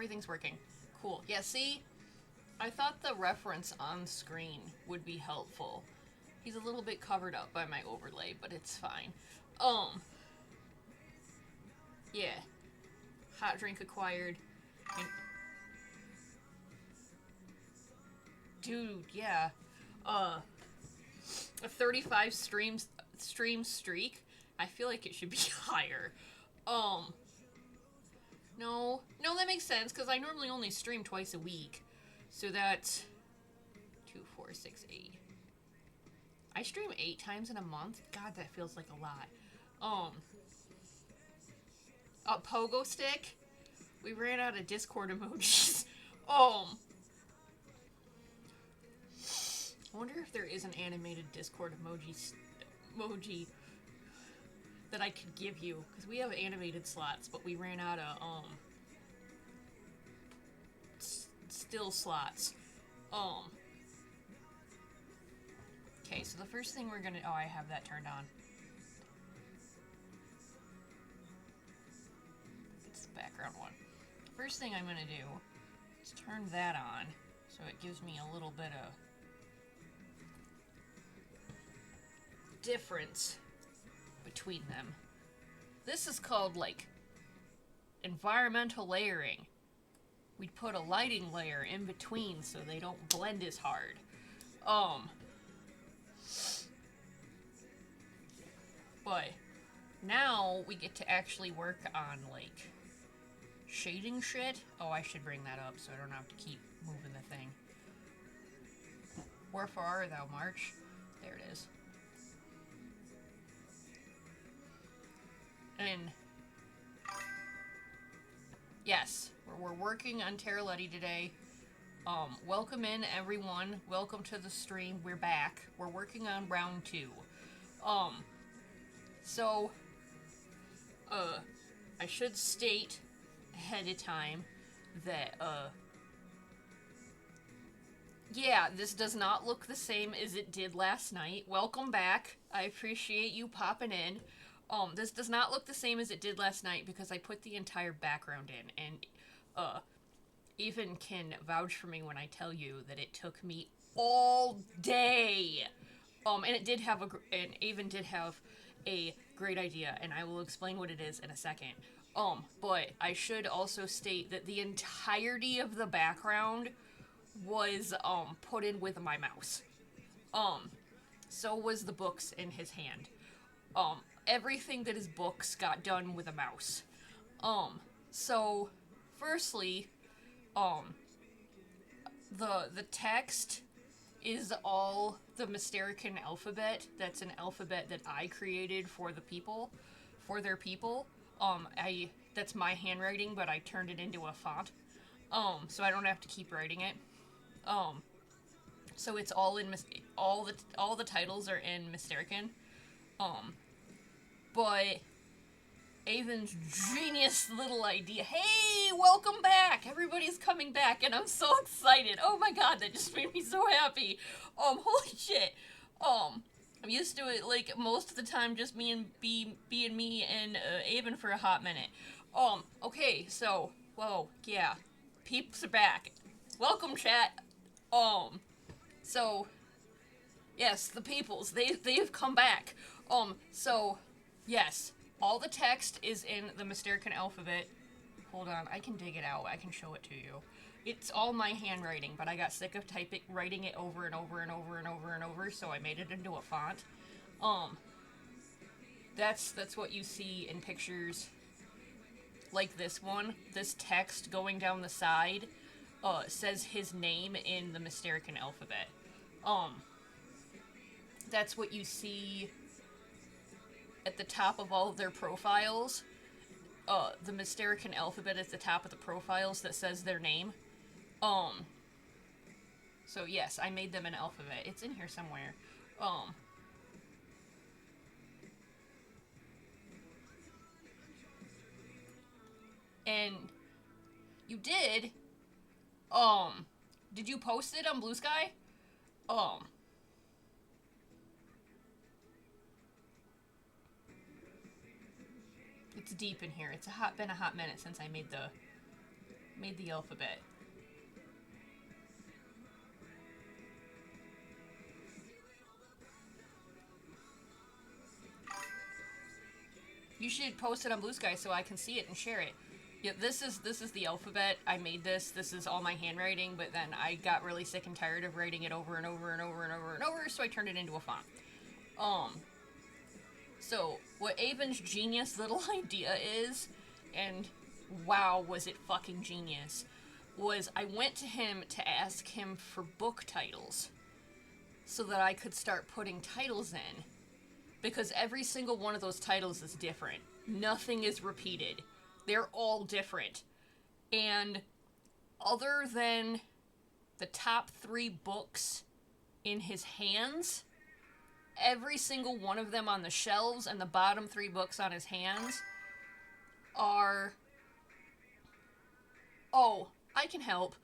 everything's working. Cool. Yeah, see? I thought the reference on screen would be helpful. He's a little bit covered up by my overlay, but it's fine. Yeah. Hot drink acquired. And dude, yeah. A 35 stream streak. I feel like it should be higher. No, that makes sense because I normally only stream twice a week, so that's 2, 4, 6, 8. I stream 8 times in a month. God, that feels like a lot. A pogo stick. We ran out of Discord emojis. I wonder if there is an animated Discord emoji that I could give you, because we have animated slots, but we ran out of still slots. Okay, so the first thing we're gonna... Oh, I have that turned on. It's the background one. First thing I'm gonna do is turn that on, so it gives me a little bit of difference between them. This is called, like, environmental layering. We'd put a lighting layer in between so they don't blend as hard. But now we get to actually work on, like, shading shit. Oh, I should bring that up so I don't have to keep moving the thing. Wherefore art thou, March? There it is. And yes, we're working on Terra Letty today. Welcome in, everyone. Welcome to the stream. We're back. We're working on round 2. So, I should state ahead of time that, yeah, this does not look the same as it did last night. Welcome back. I appreciate you popping in. This does not look the same as it did last night because I put the entire background in, and, Even can vouch for me when I tell you that it took me all day. And it did have and Avon did have a great idea, and I will explain what it is in a second. But I should also state that the entirety of the background was, put in with my mouse. So was the books in his hand. Everything that is books got done with a mouse. So, firstly, the text is all the Mysterican alphabet. That's an alphabet that I created for the people, for their people. That's my handwriting, but I turned it into a font. So I don't have to keep writing it. So it's all in, all the titles are in Mysterican. But Avon's genius little idea. Hey, welcome back! Everybody's coming back, and I'm so excited. Oh my god, that just made me so happy. Holy shit. I'm used to it, like, most of the time just being me and Avon for a hot minute. Okay, so, whoa, yeah. Peeps are back. Welcome, chat. So, yes, the peoples, they've come back. So, yes. All the text is in the Mysterican alphabet. Hold on, I can dig it out. I can show it to you. It's all my handwriting, but I got sick of writing it over and over and over and over and over, so I made it into a font. That's what you see in pictures like this one. This text going down the side, says his name in the Mysterican alphabet. That's what you see at the top of all of their profiles. The Mysterican alphabet at the top of the profiles that says their name. So yes, I made them an alphabet. It's in here somewhere. And you did, did you post it on Blue Sky? It's deep in here. It's been a hot minute since I made Made the alphabet. You should post it on Blue Sky so I can see it and share it. Yeah, this is the alphabet. I made this. This is all my handwriting, but then I got really sick and tired of writing it over and over and over and over and over, so I turned it into a font. So what Avon's genius little idea is, and wow, was it fucking genius, was I went to him to ask him for book titles so that I could start putting titles in. Because every single one of those titles is different. Nothing is repeated. They're all different. And other than the top 3 books in his hands, every single one of them on the shelves and the bottom 3 books on his hands are... Oh, I can help.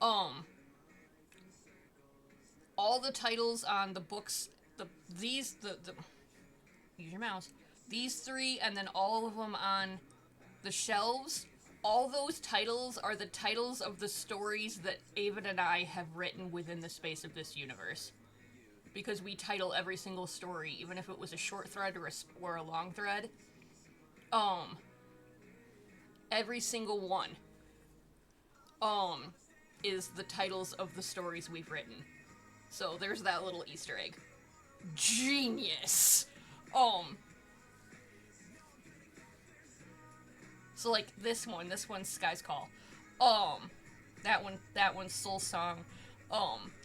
All the titles on the books... Use your mouse. These 3, and then all of them on the shelves, all those titles are the titles of the stories that Avon and I have written within the space of this universe. Because we title every single story, even if it was a short thread or a long thread. Every single one, is the titles of the stories we've written. So there's that little Easter egg. Genius! So like this one's Sky's Call. That one's Soul Song.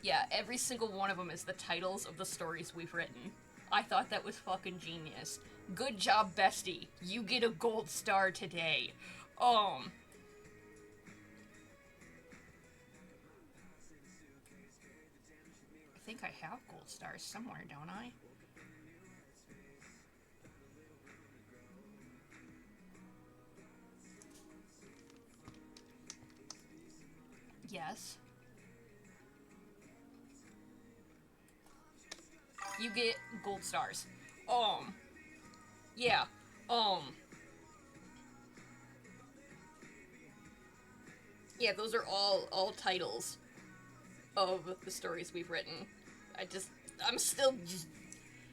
Yeah, every single one of them is the titles of the stories we've written. I thought that was fucking genius. Good job, bestie. You get a gold star today. I think I have gold stars somewhere, don't I? Yes. You get gold stars. Yeah. Yeah, those are all titles of the stories we've written. I'm still just...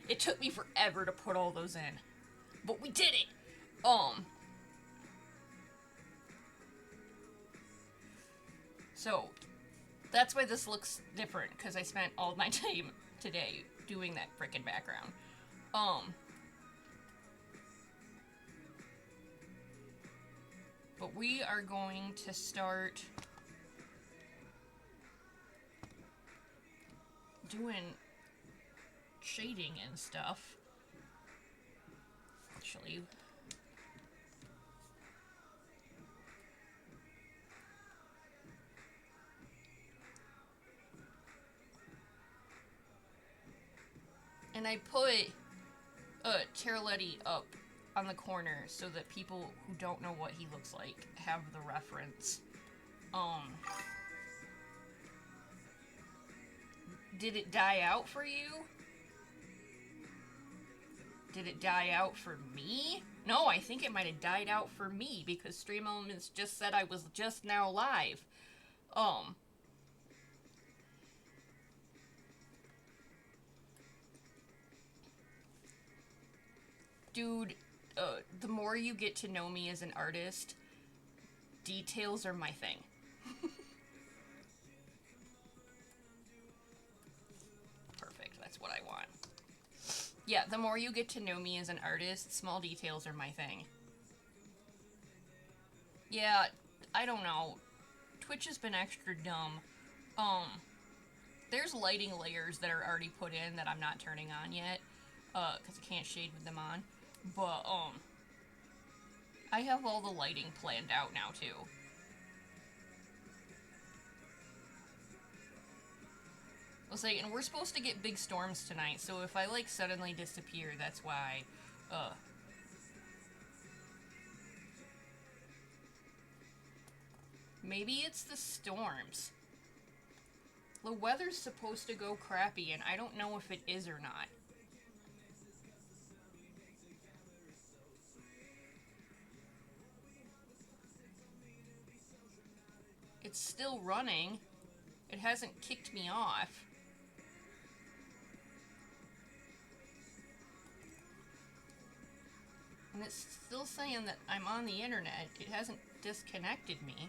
It took me forever to put all those in. But we did it! So, that's why this looks different, because I spent all my time today doing that frickin' background. But we are going to start doing shading and stuff. Actually, and I put Terletti up on the corner so that people who don't know what he looks like have the reference. Did it die out for you? Did it die out for me? No, I think it might have died out for me because Stream Elements just said I was just now live. Dude, the more you get to know me as an artist, details are my thing. Perfect, that's what I want. Yeah, the more you get to know me as an artist, small details are my thing. Yeah, I don't know. Twitch has been extra dumb. There's lighting layers that are already put in that I'm not turning on yet, because I can't shade with them on. But, I have all the lighting planned out now, too. I'll say, and we're supposed to get big storms tonight, so if I, like, suddenly disappear, that's why, Maybe it's the storms. The weather's supposed to go crappy, and I don't know if it is or not. it's still running. It hasn't kicked me off. And it's still saying that I'm on the internet. It hasn't disconnected me.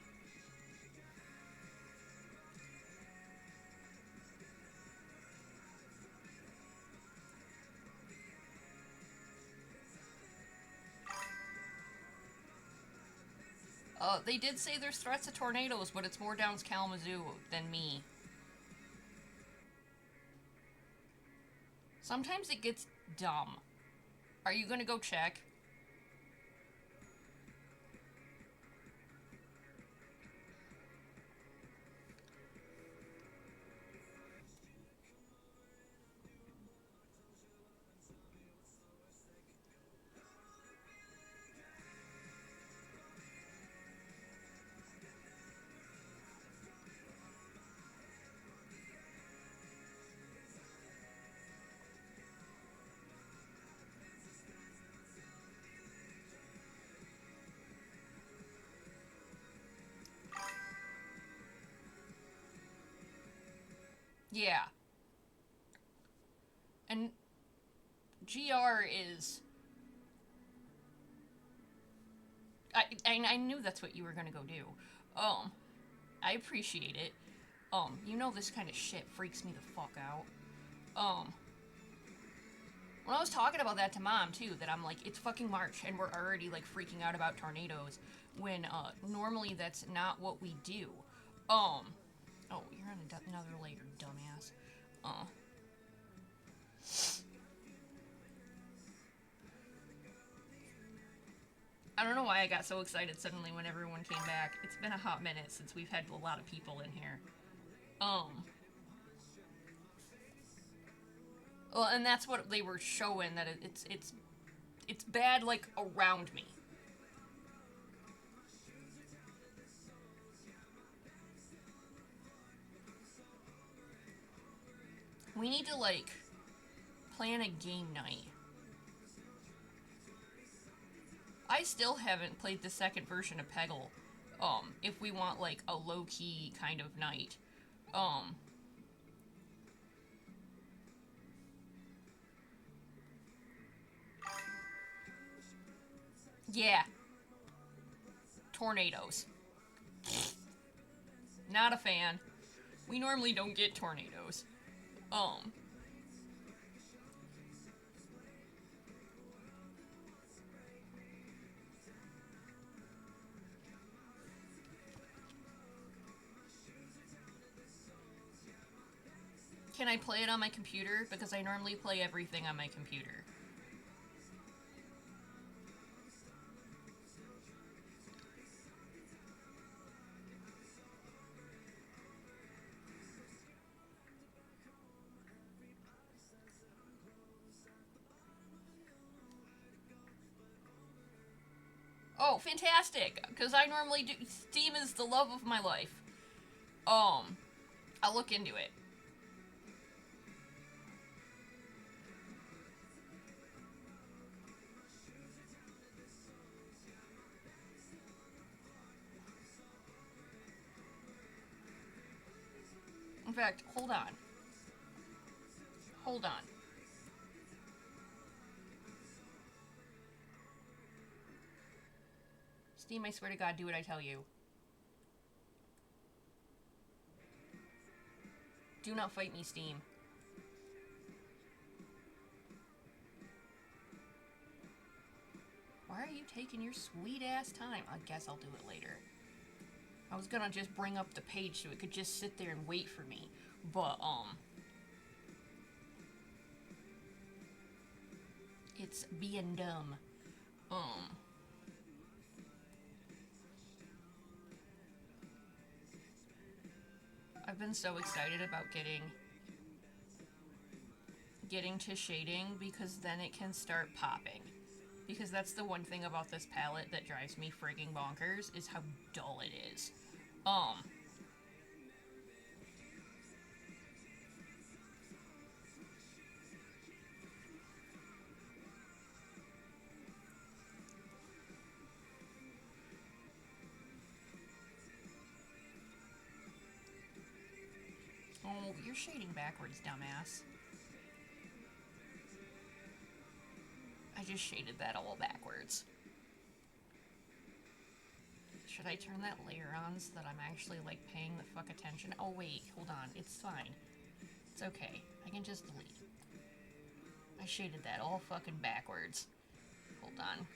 They did say there's threats of tornadoes, but it's more down Kalamazoo than me. Sometimes it gets dumb. Are you gonna go check? Yeah. And GR is... I knew that's what you were gonna go do. I appreciate it. You know this kind of shit freaks me the fuck out. When I was talking about that to Mom, too, that I'm like, it's fucking March, and we're already, like, freaking out about tornadoes, when, normally that's not what we do. Oh, you're on another layer, dumbass. I don't know why I got so excited suddenly when everyone came back. It's been a hot minute since we've had a lot of people in here. Well, and that's what they were showing, that it's bad, like, around me. We need to, like, plan a game night. I still haven't played the second version of Peggle, if we want, like, a low-key kind of night. Yeah. Tornadoes. Not a fan. We normally don't get tornadoes. Can I play it on my computer? Because I normally play everything on my computer. Oh, fantastic! Because I normally do... Steam is the love of my life. I'll look into it. In fact, hold on. Hold on. Steam, I swear to God, do what I tell you. Do not fight me, Steam. Why are you taking your sweet-ass time? I guess I'll do it later. I was gonna just bring up the page so it could just sit there and wait for me. But, it's being dumb. I've been so excited about getting to shading, because then it can start popping. Because that's the one thing about this palette that drives me frigging bonkers, is how dull it is. No, you're shading backwards, dumbass. I just shaded that all backwards. Should I turn that layer on so that I'm actually, like, paying the fuck attention? Oh, wait, hold on. It's fine. It's okay. I can just delete. I shaded that all fucking backwards. Hold on.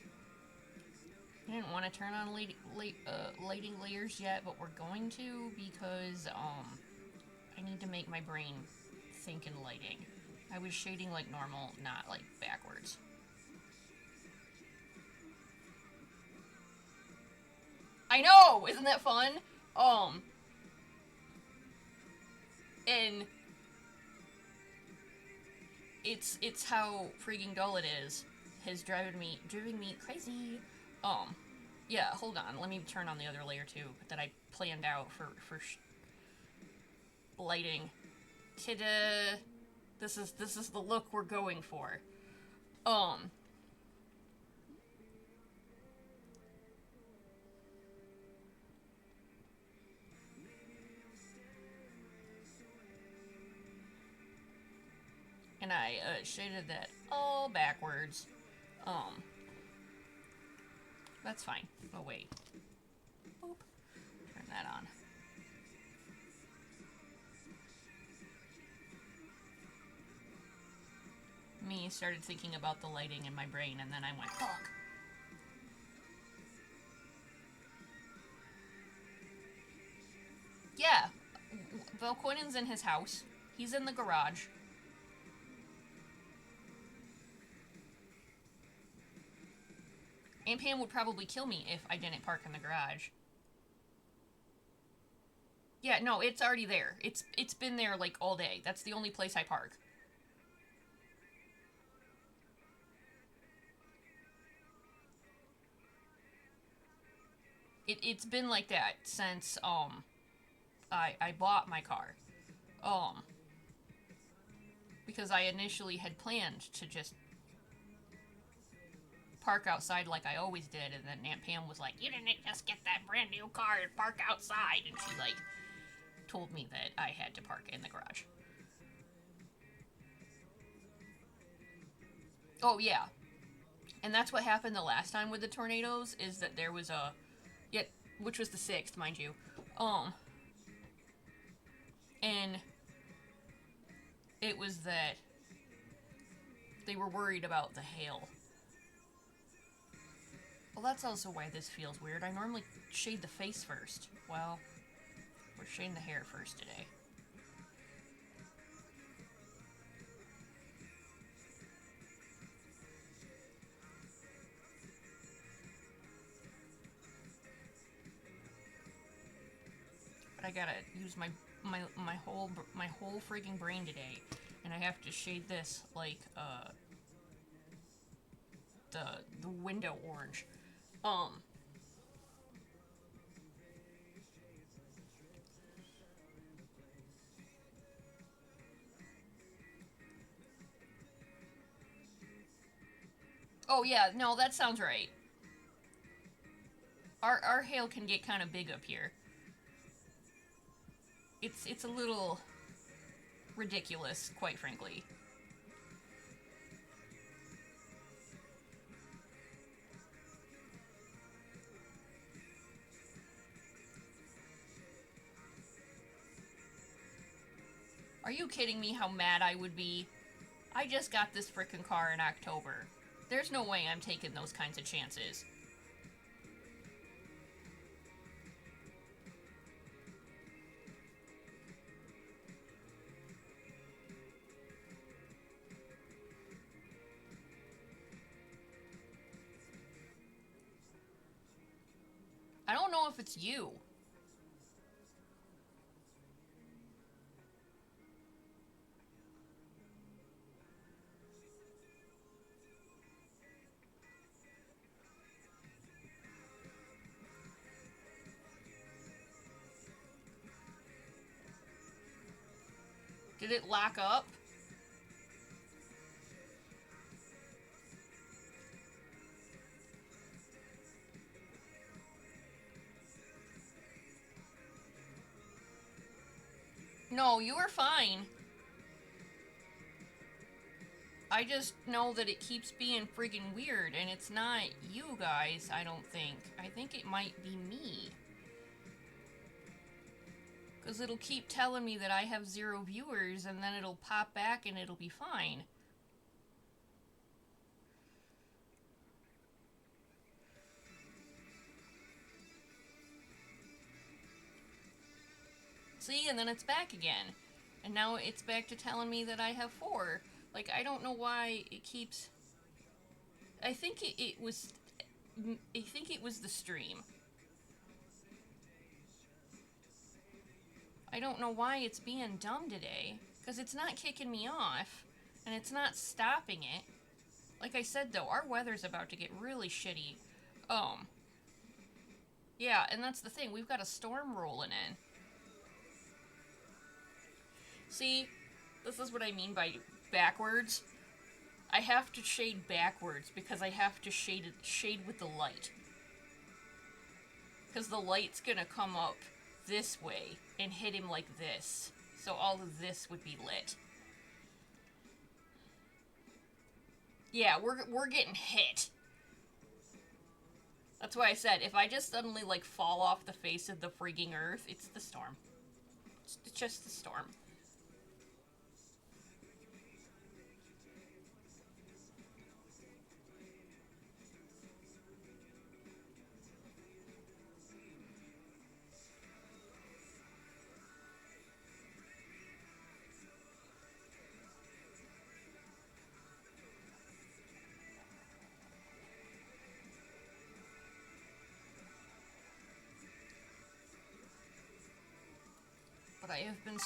I didn't want to turn on lighting layers yet, but we're going to because, I need to make my brain think in lighting. I was shading like normal, not like backwards. I know! Isn't that fun? And it's how freaking dull it is has driven me crazy. Yeah, hold on. Let me turn on the other layer too that I planned out for lighting. Ta-da! This is the look we're going for. And I shaded that all backwards. That's fine. Oh wait. Boop. Turn that on. Me started thinking about the lighting in my brain, and then I went, fuck. Yeah. Velkoinen's in his house. He's in the garage. Aunt Pam would probably kill me if I didn't park in the garage. Yeah, no, it's already there. It's been there, like, all day. That's the only place I park. It's been like that since, I bought my car. Because I initially had planned to just park outside like I always did, and then Aunt Pam was like, you didn't just get that brand new car and park outside, and she, like, told me that I had to park in the garage. Oh, yeah. And that's what happened the last time with the tornadoes, is that there was a... Yeah, which was the 6th, mind you. And it was that they were worried about the hail. Well, that's also why this feels weird. I normally shade the face first. Well, we're shading the hair first today. But I gotta use my whole freaking brain today, and I have to shade this like the window orange. Oh yeah, no, that sounds right. Our hail can get kind of big up here. It's a little ridiculous, quite frankly. Are you kidding me how mad I would be? I just got this frickin' car in October. There's no way I'm taking those kinds of chances. I don't know if it's you. Did it lock up? No, you are fine. I just know that it keeps being friggin' weird, and it's not you guys, I don't think. I think it might be me. Because it'll keep telling me that I have 0 viewers, and then it'll pop back and it'll be fine. See, and then it's back again. And now it's back to telling me that I have 4. Like, I don't know why it keeps... I think it was the stream. I don't know why it's being dumb today. Because it's not kicking me off. And it's not stopping it. Like I said, though, our weather's about to get really shitty. Yeah, and that's the thing. We've got a storm rolling in. See, this is what I mean by backwards. I have to shade backwards because I have to shade with the light. Because the light's gonna come up this way and hit him like this. So all of this would be lit. Yeah, we're getting hit. That's why I said, if I just suddenly, like, fall off the face of the freaking earth, it's the storm. It's just the storm. But I have been...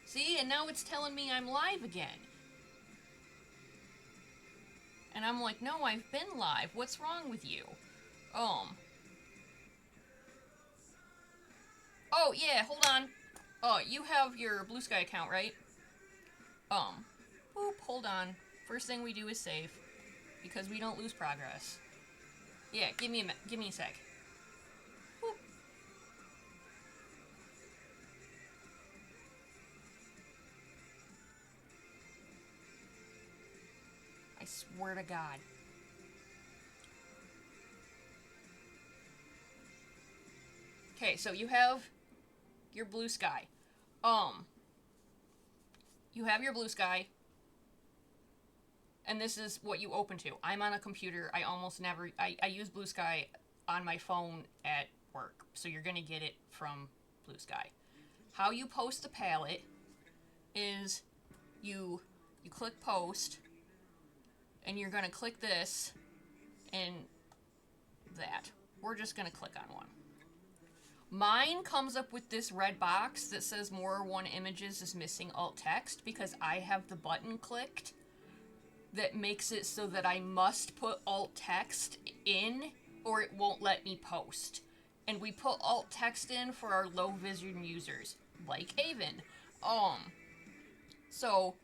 See, and now it's telling me I'm live again. And I'm like, no, I've been live. What's wrong with you? Oh, yeah, hold on. Oh, you have your Blue Sky account, right? Boop, hold on. First thing we do is save. Because we don't lose progress. Yeah, give me a sec. Boop. I swear to God. Okay, so you have your Blue Sky. You have your Blue Sky. And this is what you open to. I'm on a computer. I almost never... I use Blue Sky on my phone at work. So you're going to get it from Blue Sky. How you post the palette is you click post, and you're going to click this and that. We're just going to click on one. Mine comes up with this red box that says more one images is missing alt text because I have the button clicked that makes it so that I must put alt text in or it won't let me post. And we put alt text in for our low vision users, like Avon. So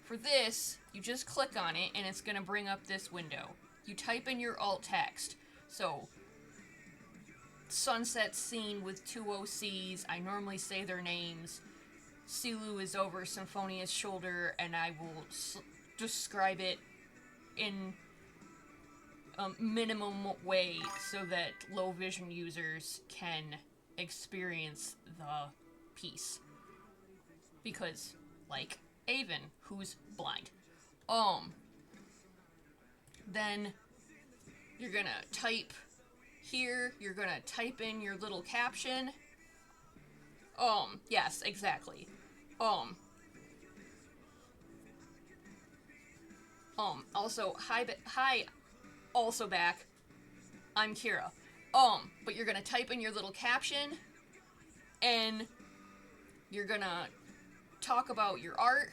for this, you just click on it and it's gonna bring up this window. You type in your alt text. So sunset scene with 2 OCs. I normally say their names. Silu is over Symphonia's shoulder, and I will describe it in a minimum way so that low vision users can experience the piece. Because, like Avon, who's blind. Then you're gonna type here, you're gonna type in your little caption. Yes, exactly. Also, hi, also back. I'm Kira. But you're gonna type in your little caption, and you're gonna talk about your art,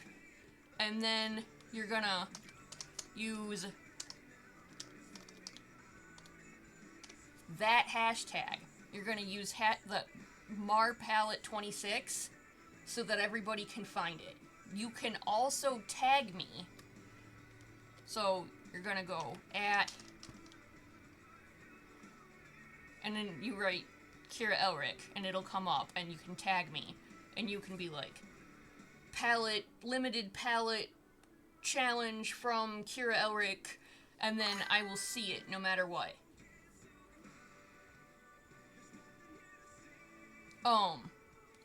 and then you're gonna use that hashtag. You're gonna use the MarPalette26 so that everybody can find it. You can also tag me. So you're gonna go at, and then you write Kira Elric, and it'll come up, and you can tag me. and you can be like, palette, limited palette challenge from Kira Elric, and then I will see it no matter what.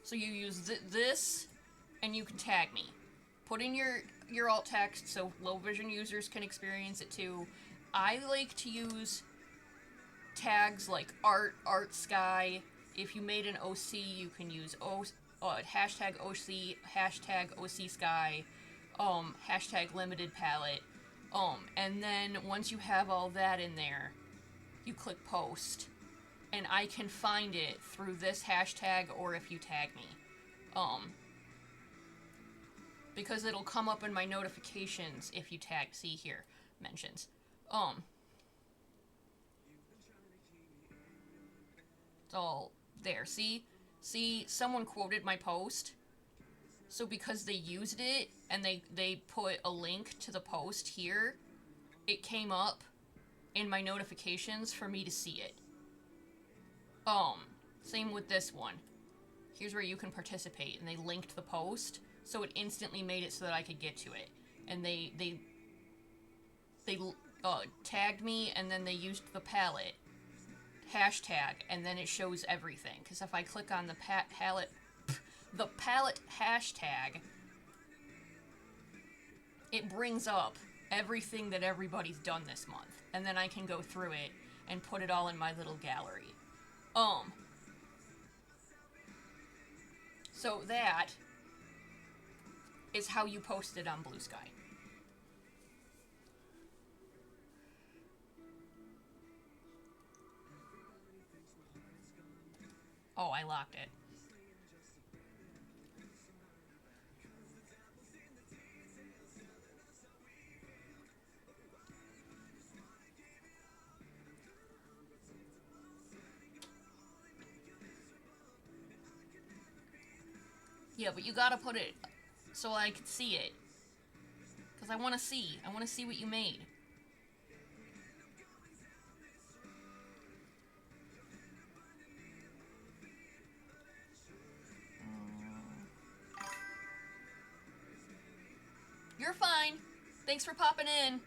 So you use this, and you can tag me. Put in your alt text so low vision users can experience it too. I like to use tags like art sky. If you made an OC, you can use hashtag OC, hashtag OC sky, hashtag limited palette. And then once you have all that in there, you click post, and I can find it through this hashtag or if you tag me. Because it'll come up in my notifications if you tag. See here, mentions. It's all there. See, someone quoted my post. So because they used it and they put a link to the post here, it came up in my notifications for me to see it. Same with this one. Here's where you can participate, and they linked the post, so it instantly made it so that I could get to it. And they tagged me, and then they used the palette hashtag, and then it shows everything. Because if I click on the palette hashtag, it brings up everything that everybody's done this month, and then I can go through it and put it all in my little gallery. So that is how you post it on Blue Sky. Oh, I locked it. Yeah, but you gotta put it so I can see it. Because I want to see. I want to see what you made. You're fine. Thanks for popping in.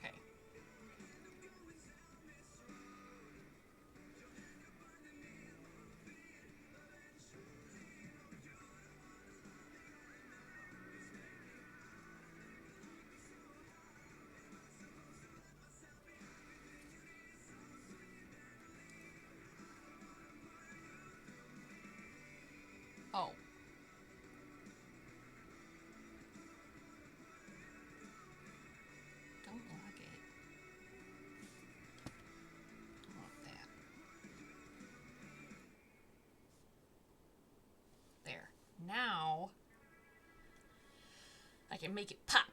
Okay. Oh. Don't lock it. Don't lock that. There. Now I can make it pop.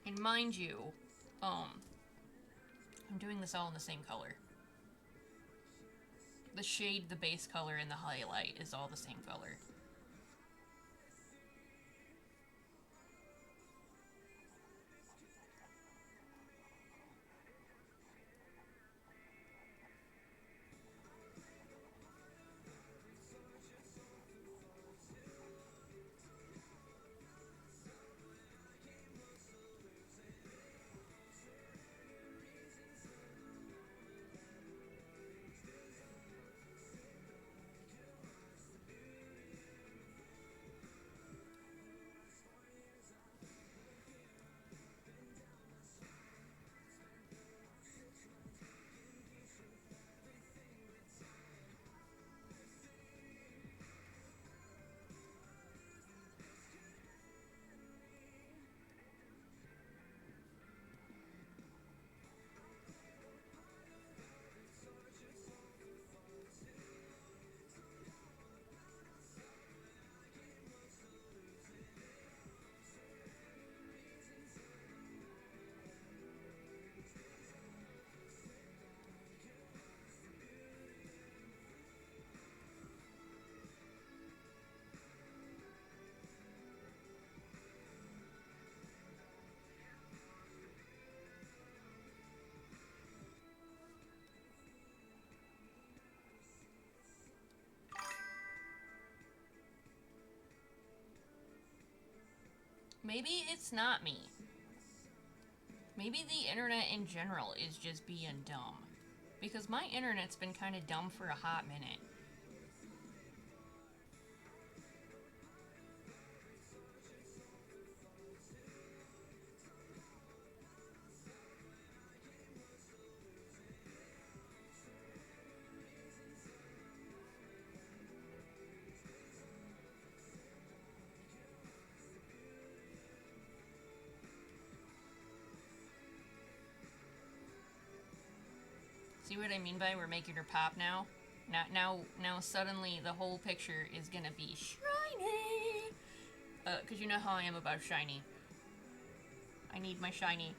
And mind you, I'm doing this all in the same color. The shade, the base color, and the highlight is all the same color. Maybe it's not me. Maybe the internet in general is just being dumb. Because my internet's been kind of dumb for a hot minute. See what I mean by we're making her pop now? Now suddenly the whole picture is gonna be shiny! Cause you know how I am about shiny. I need my shiny.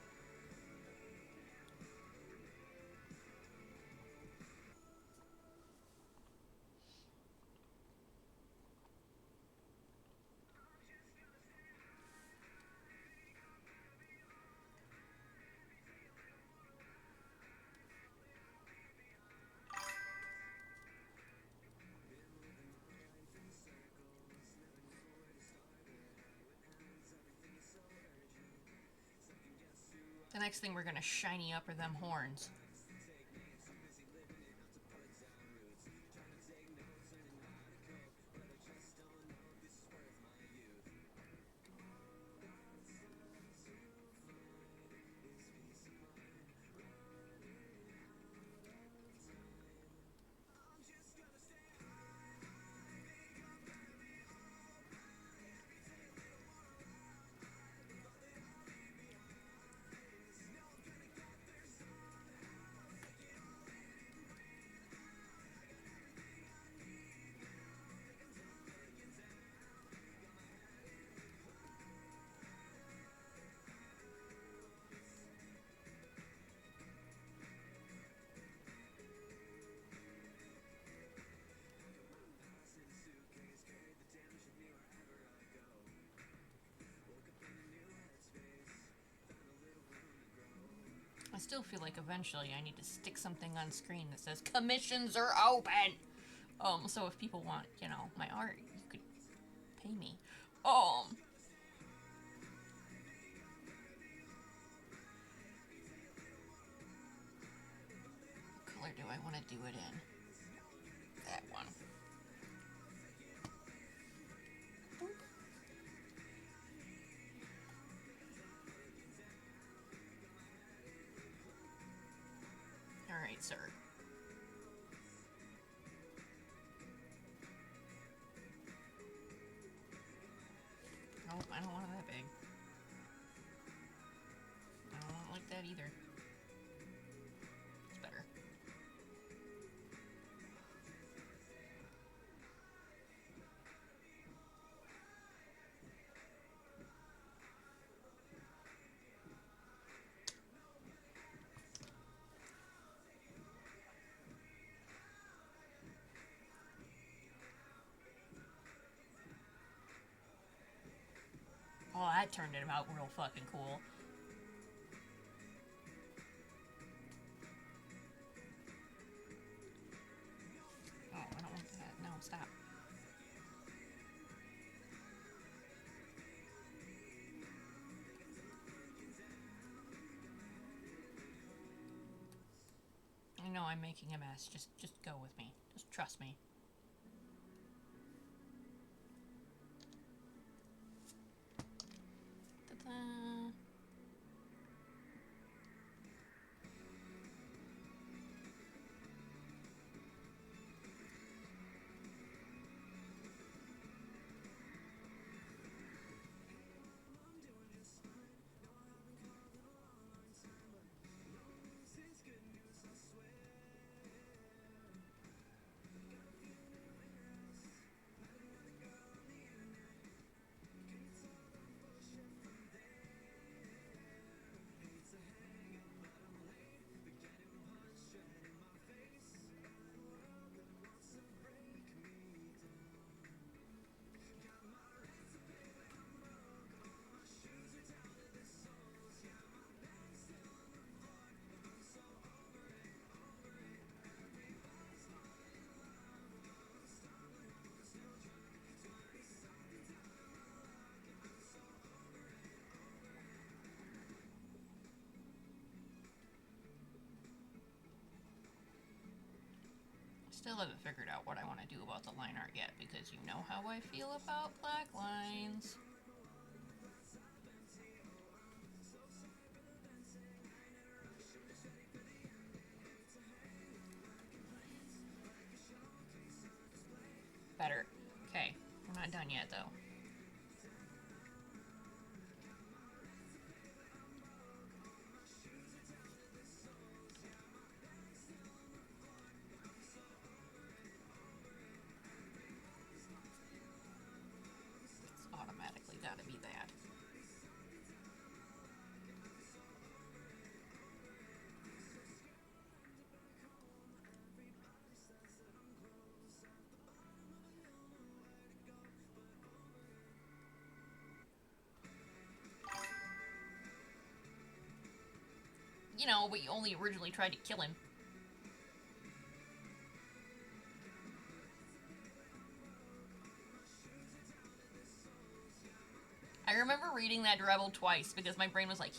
The next thing we're gonna shiny up are them horns. I still feel like eventually I need to stick something on screen that says commissions are open. So if people want, you know, my art, you could pay me. What color do I want to do it in? That one. Alright, sir. Nope, I don't want it that big. I don't want it like that either. It's better. Oh, that turned it out real fucking cool. Oh, I don't want that. No, stop. I know I'm making a mess. Just go with me. Just trust me. Ta-da. Still haven't figured out what I want to do about the line art yet, because you know how I feel about black lines. Better. Okay, we're not done yet, though. It's automatically gotta be that. You know, but you only originally tried to kill him. I remember reading that Rebel twice because my brain was like,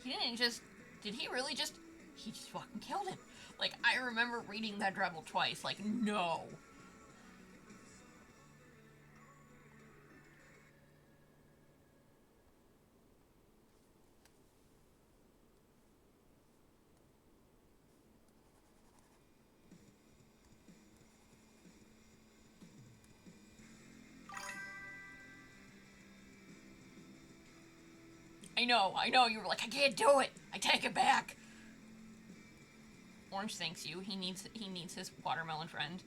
he didn't just... Did he really just... He just fucking killed him. Like, I remember reading that Rebel twice. Like, no. I know, you were like, I can't do it! I take it back! Orange thanks you. He needs his watermelon friend.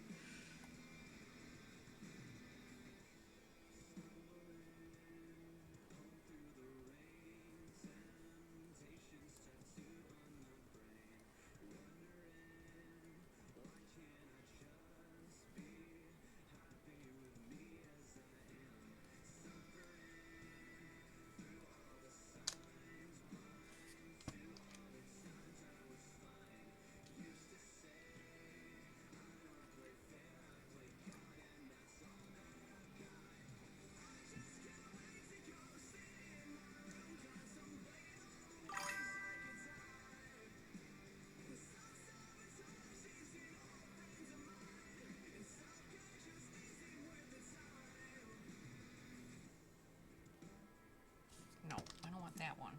No, I don't want that one.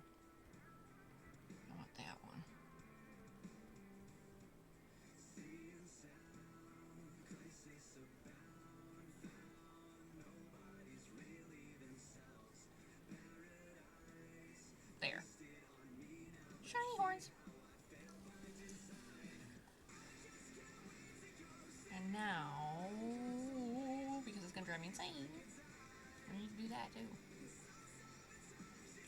I want that one. There. Shiny horns. And now, because it's gonna drive me insane, I need to do that too.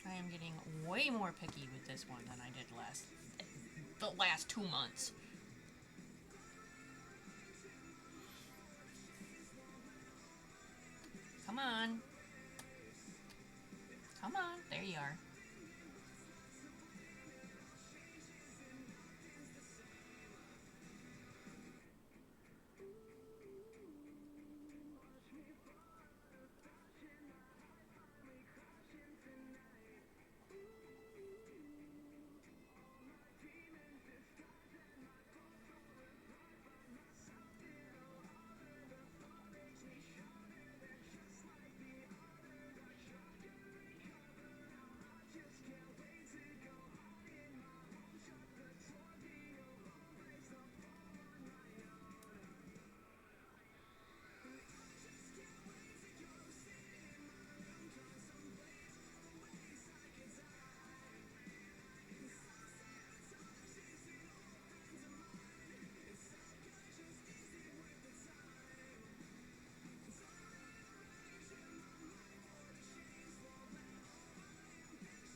I am getting way more picky with this one than I did the last 2 months. Come on. Come on. There you are.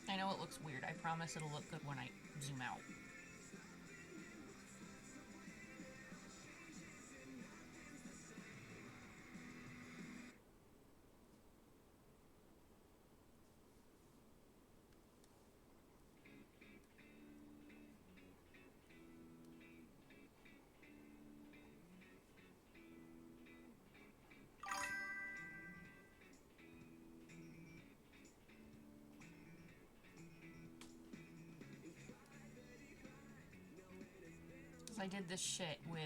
I know it looks weird. I promise it'll look good when I zoom out. I did this shit with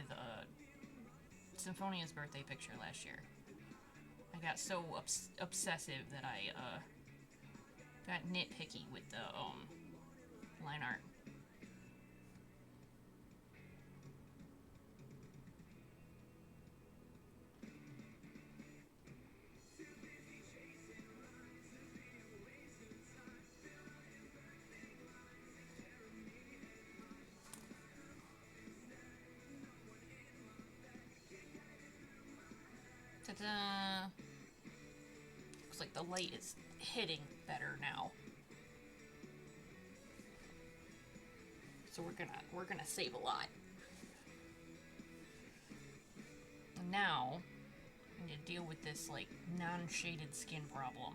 Symphonia's birthday picture last year. I got so obsessive that I got nitpicky with the line art. Ta-da! Looks like the light is hitting better now. So we're gonna save a lot. And now I need to deal with this like non-shaded skin problem.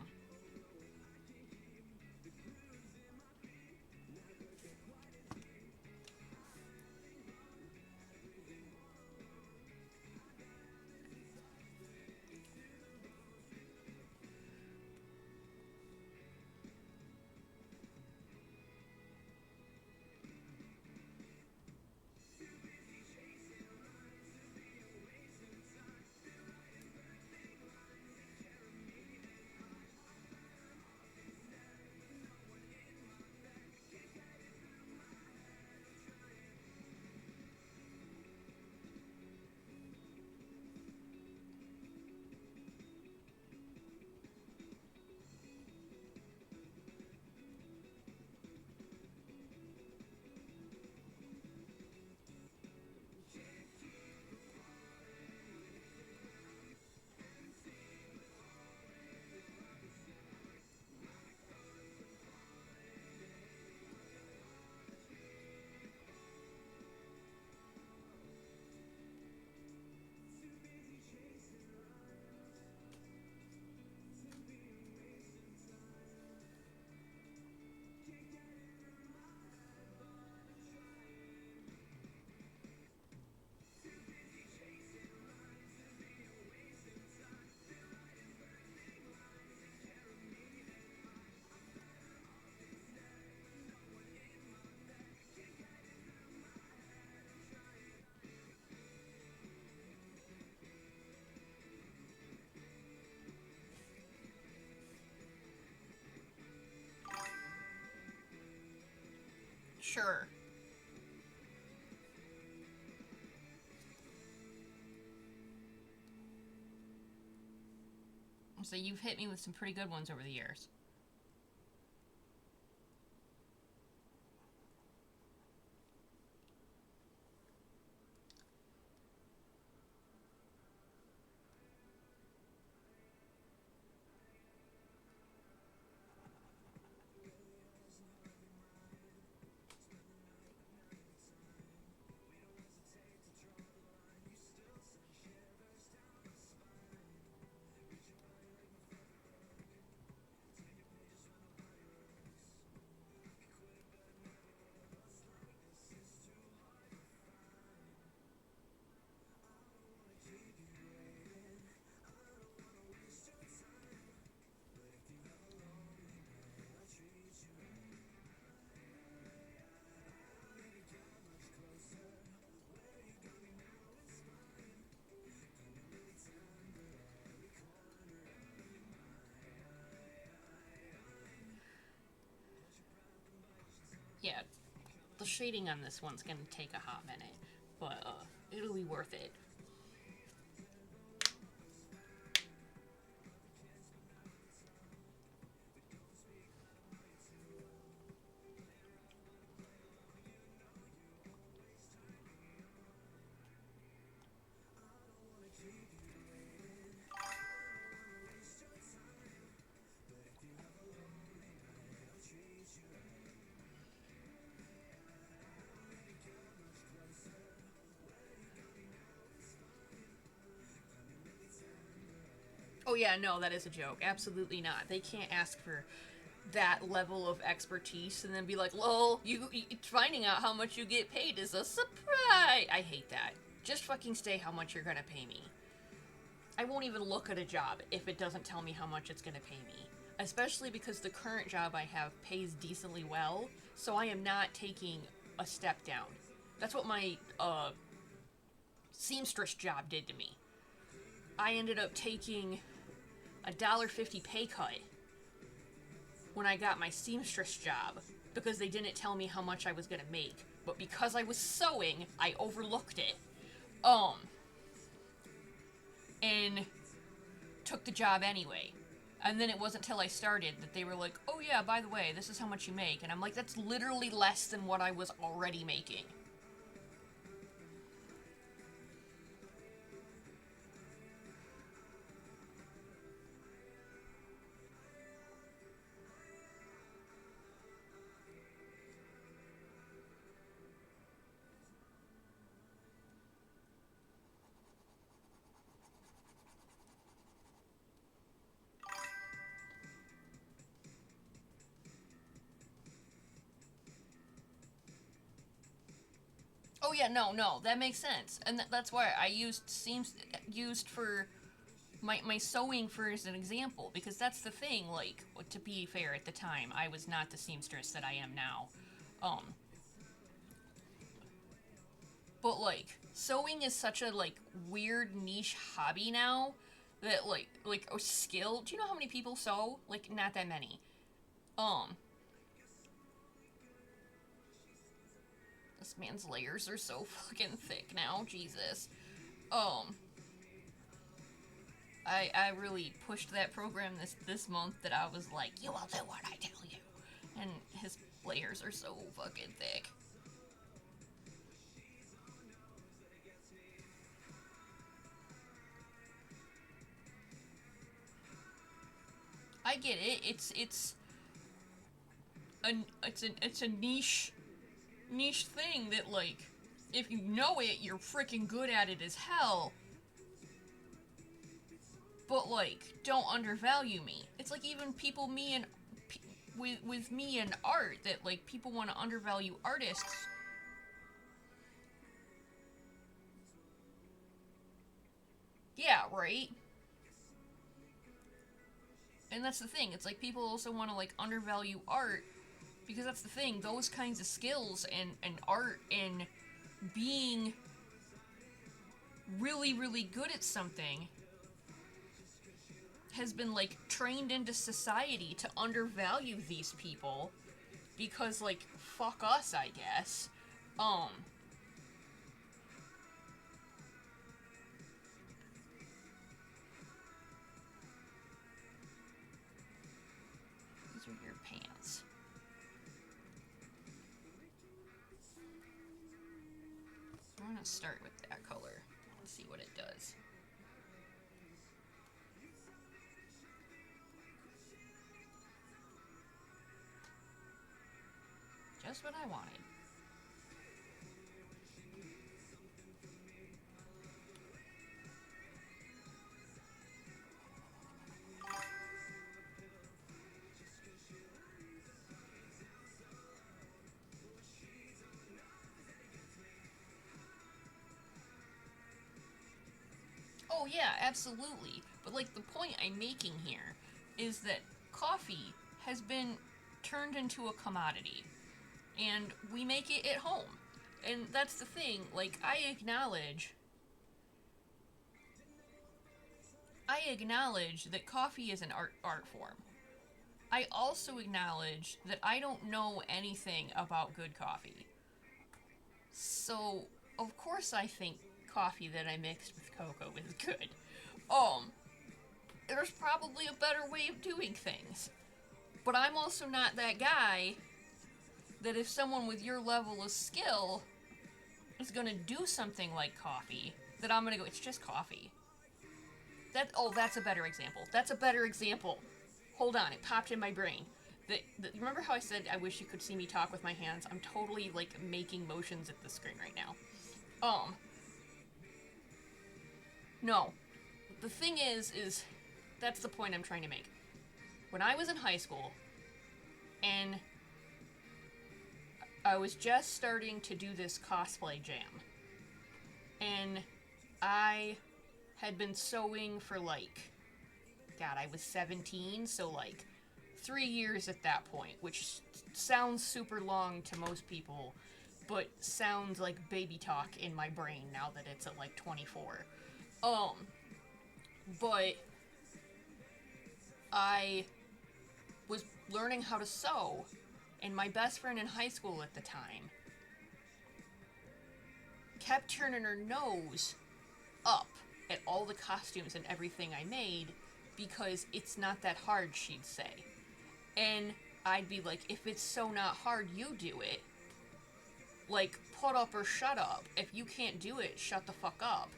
Sure. So you've hit me with some pretty good ones over the years. Yeah, the shading on this one's gonna take a hot minute, but it'll be worth it. Oh yeah, no, that is a joke. Absolutely not. They can't ask for that level of expertise and then be like, "Lol, you finding out how much you get paid is a surprise." I hate that. Just fucking say how much you're gonna pay me. I won't even look at a job if it doesn't tell me how much it's gonna pay me. Especially because the current job I have pays decently well, so I am not taking a step down. That's what my seamstress job did to me. I ended up taking $1.50 pay cut when I got my seamstress job because they didn't tell me how much I was gonna make. But because I was sewing, I overlooked it. And took the job anyway. And then it wasn't till I started that they were like, oh yeah, by the way, this is how much you make. And I'm like, that's literally less than what I was already making. Oh yeah, no, that makes sense, and that's why I used for my sewing for as an example, because that's the thing. Like, to be fair, at the time I was not the seamstress that I am now, um, but like sewing is such a like weird niche hobby now that like a skill. Do you know how many people sew? Like, not that many. Um, this man's layers are so fucking thick now. Jesus. Um, I really pushed that program this month that I was like, you will do what I tell you. And his layers are so fucking thick. I get it. It's a niche thing that, like, if you know it, you're freaking good at it as hell. But like, don't undervalue me. It's like even people me and with me and art that like people want to undervalue artists. Yeah, right. And that's the thing. It's like people also want to like undervalue art because that's the thing. Those kinds of skills and art and being really good at something has been like trained into society to undervalue these people because like fuck us, I guess. Um these are your pants. I'm gonna start with that color and see what it does. Just what I wanted. Oh yeah, absolutely. But like the point I'm making here is that coffee has been turned into a commodity and we make it at home. And that's the thing, like I acknowledge that coffee is an art form. I also acknowledge that I don't know anything about good coffee. So, of course I think coffee that I mixed with cocoa is good. Um, there's probably a better way of doing things. But I'm also not that guy that if someone with your level of skill is gonna do something like coffee, that I'm gonna go, it's just coffee. That's a better example. That's a better example. Hold on, it popped in my brain. Remember how I said I wish you could see me talk with my hands? I'm totally like making motions at the screen right now. Um, no. The thing is that's the point I'm trying to make. When I was in high school, and I was just starting to do this cosplay jam, and I had been sewing for like, God, I was 17, so like 3 years at that point, which sounds super long to most people, but sounds like baby talk in my brain now that it's at like 24. Um, but I was learning how to sew, and my best friend in high school at the time kept turning her nose up at all the costumes and everything I made because it's not that hard, she'd say. And I'd be like, if it's so not hard, you do it. Like, put up or shut up. If you can't do it, shut the fuck up.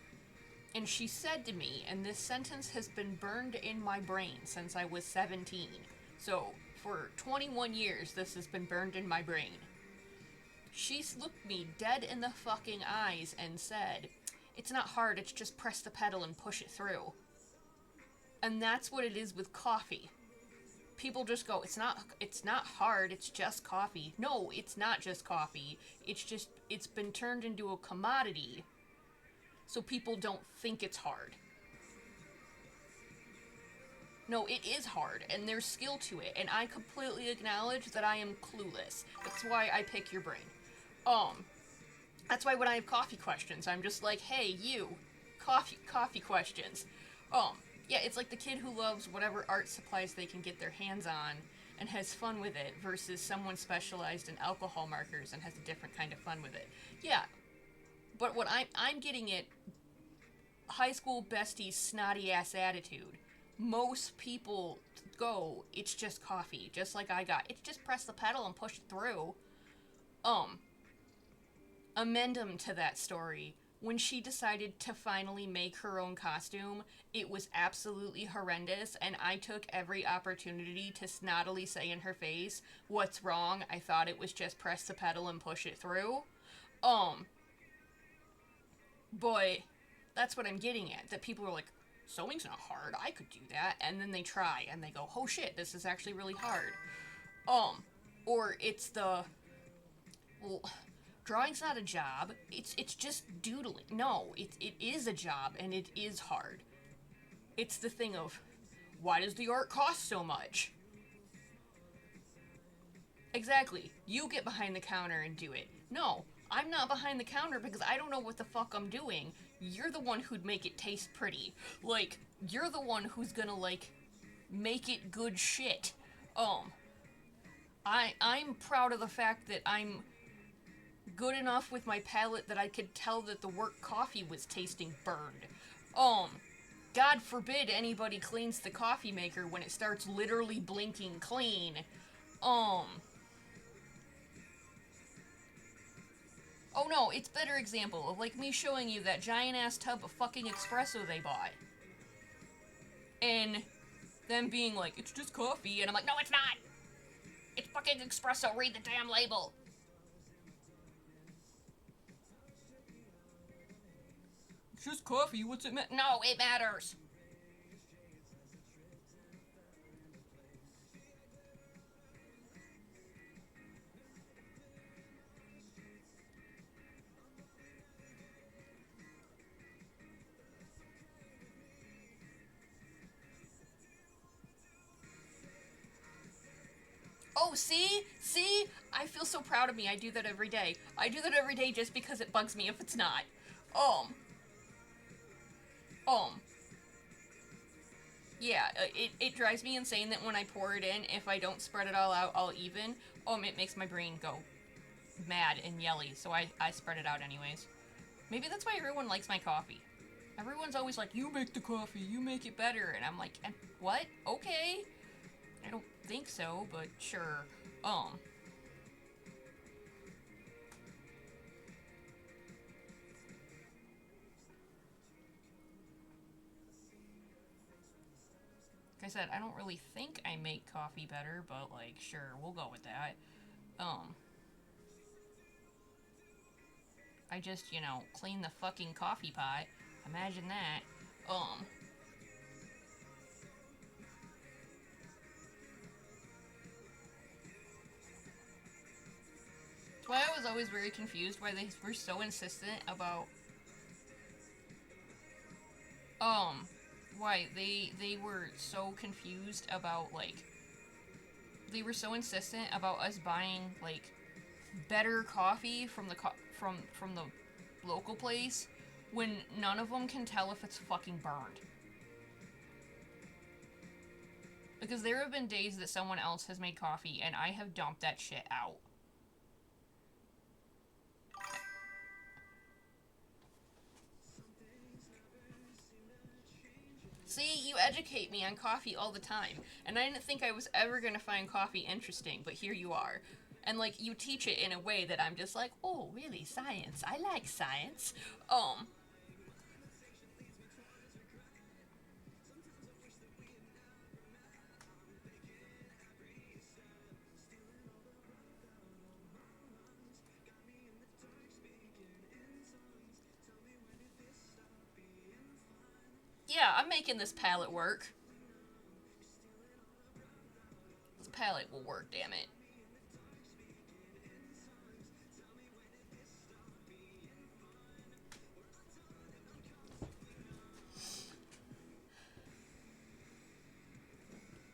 And she said to me, and this sentence has been burned in my brain since I was 17. So, for 21 years, this has been burned in my brain. She looked me dead in the fucking eyes and said, it's not hard, it's just press the pedal and push it through. And that's what it is with coffee. People just go, it's not hard, it's just coffee. No, it's not just coffee. It's been turned into a commodity so people don't think it's hard. No, it is hard, and there's skill to it, and I completely acknowledge that I am clueless. That's why I pick your brain. That's why when I have coffee questions, I'm just like, hey, you, coffee questions. Yeah, it's like the kid who loves whatever art supplies they can get their hands on and has fun with it versus someone specialized in alcohol markers and has a different kind of fun with it. Yeah, but what I'm getting at, high school besties snotty ass attitude. Most people go, it's just coffee, just like I got. It's just press the pedal and push it through. Amendum to that story. When she decided to finally make her own costume, it was absolutely horrendous, and I took every opportunity to snottily say in her face, what's wrong? I thought it was just press the pedal and push it through. But that's what I'm getting at, that people are like, sewing's not hard, I could do that, and then they try, and they go, oh shit, this is actually really hard. Or it's the, well, drawing's not a job, it's just doodling. No, it is a job, and it is hard. It's the thing of, why does the art cost so much? Exactly, you get behind the counter and do it. No, I'm not behind the counter because I don't know what the fuck I'm doing. You're the one who'd make it taste pretty. Like, you're the one who's gonna, like, make it good shit. I'm proud of the fact that I'm good enough with my palate that I could tell that the work coffee was tasting burned. God forbid anybody cleans the coffee maker when it starts literally blinking clean. Oh no, it's better example of like me showing you that giant ass tub of fucking espresso they bought. And them being like, it's just coffee, and I'm like, no it's not! It's fucking espresso, read the damn label! It's just coffee, what's it No, it matters! Oh, see? See? I feel so proud of me. I do that every day. I do that every day just because it bugs me if it's not. Yeah, it drives me insane that when I pour it in, if I don't spread it all out all even, it makes my brain go mad and yelly, so I spread it out anyways. Maybe that's why everyone likes my coffee. Everyone's always like, you make the coffee, you make it better, and I'm like, what? Okay. I don't think so, but sure. Like I said, I don't really think I make coffee better, but like, sure, we'll go with that. I just, clean the fucking coffee pot. Imagine that. That's why I was always very confused why they were so insistent about why they were so confused about like they were so insistent about us buying like better coffee from the from the local place when none of them can tell if it's fucking burned. Because there have been days that someone else has made coffee and I have dumped that shit out. See, you educate me on coffee all the time, and I didn't think I was ever gonna find coffee interesting, but here you are. And, like, you teach it in a way that I'm just like, oh, really, science? I like science. Yeah, I'm making this palette work. This palette will work, damn it.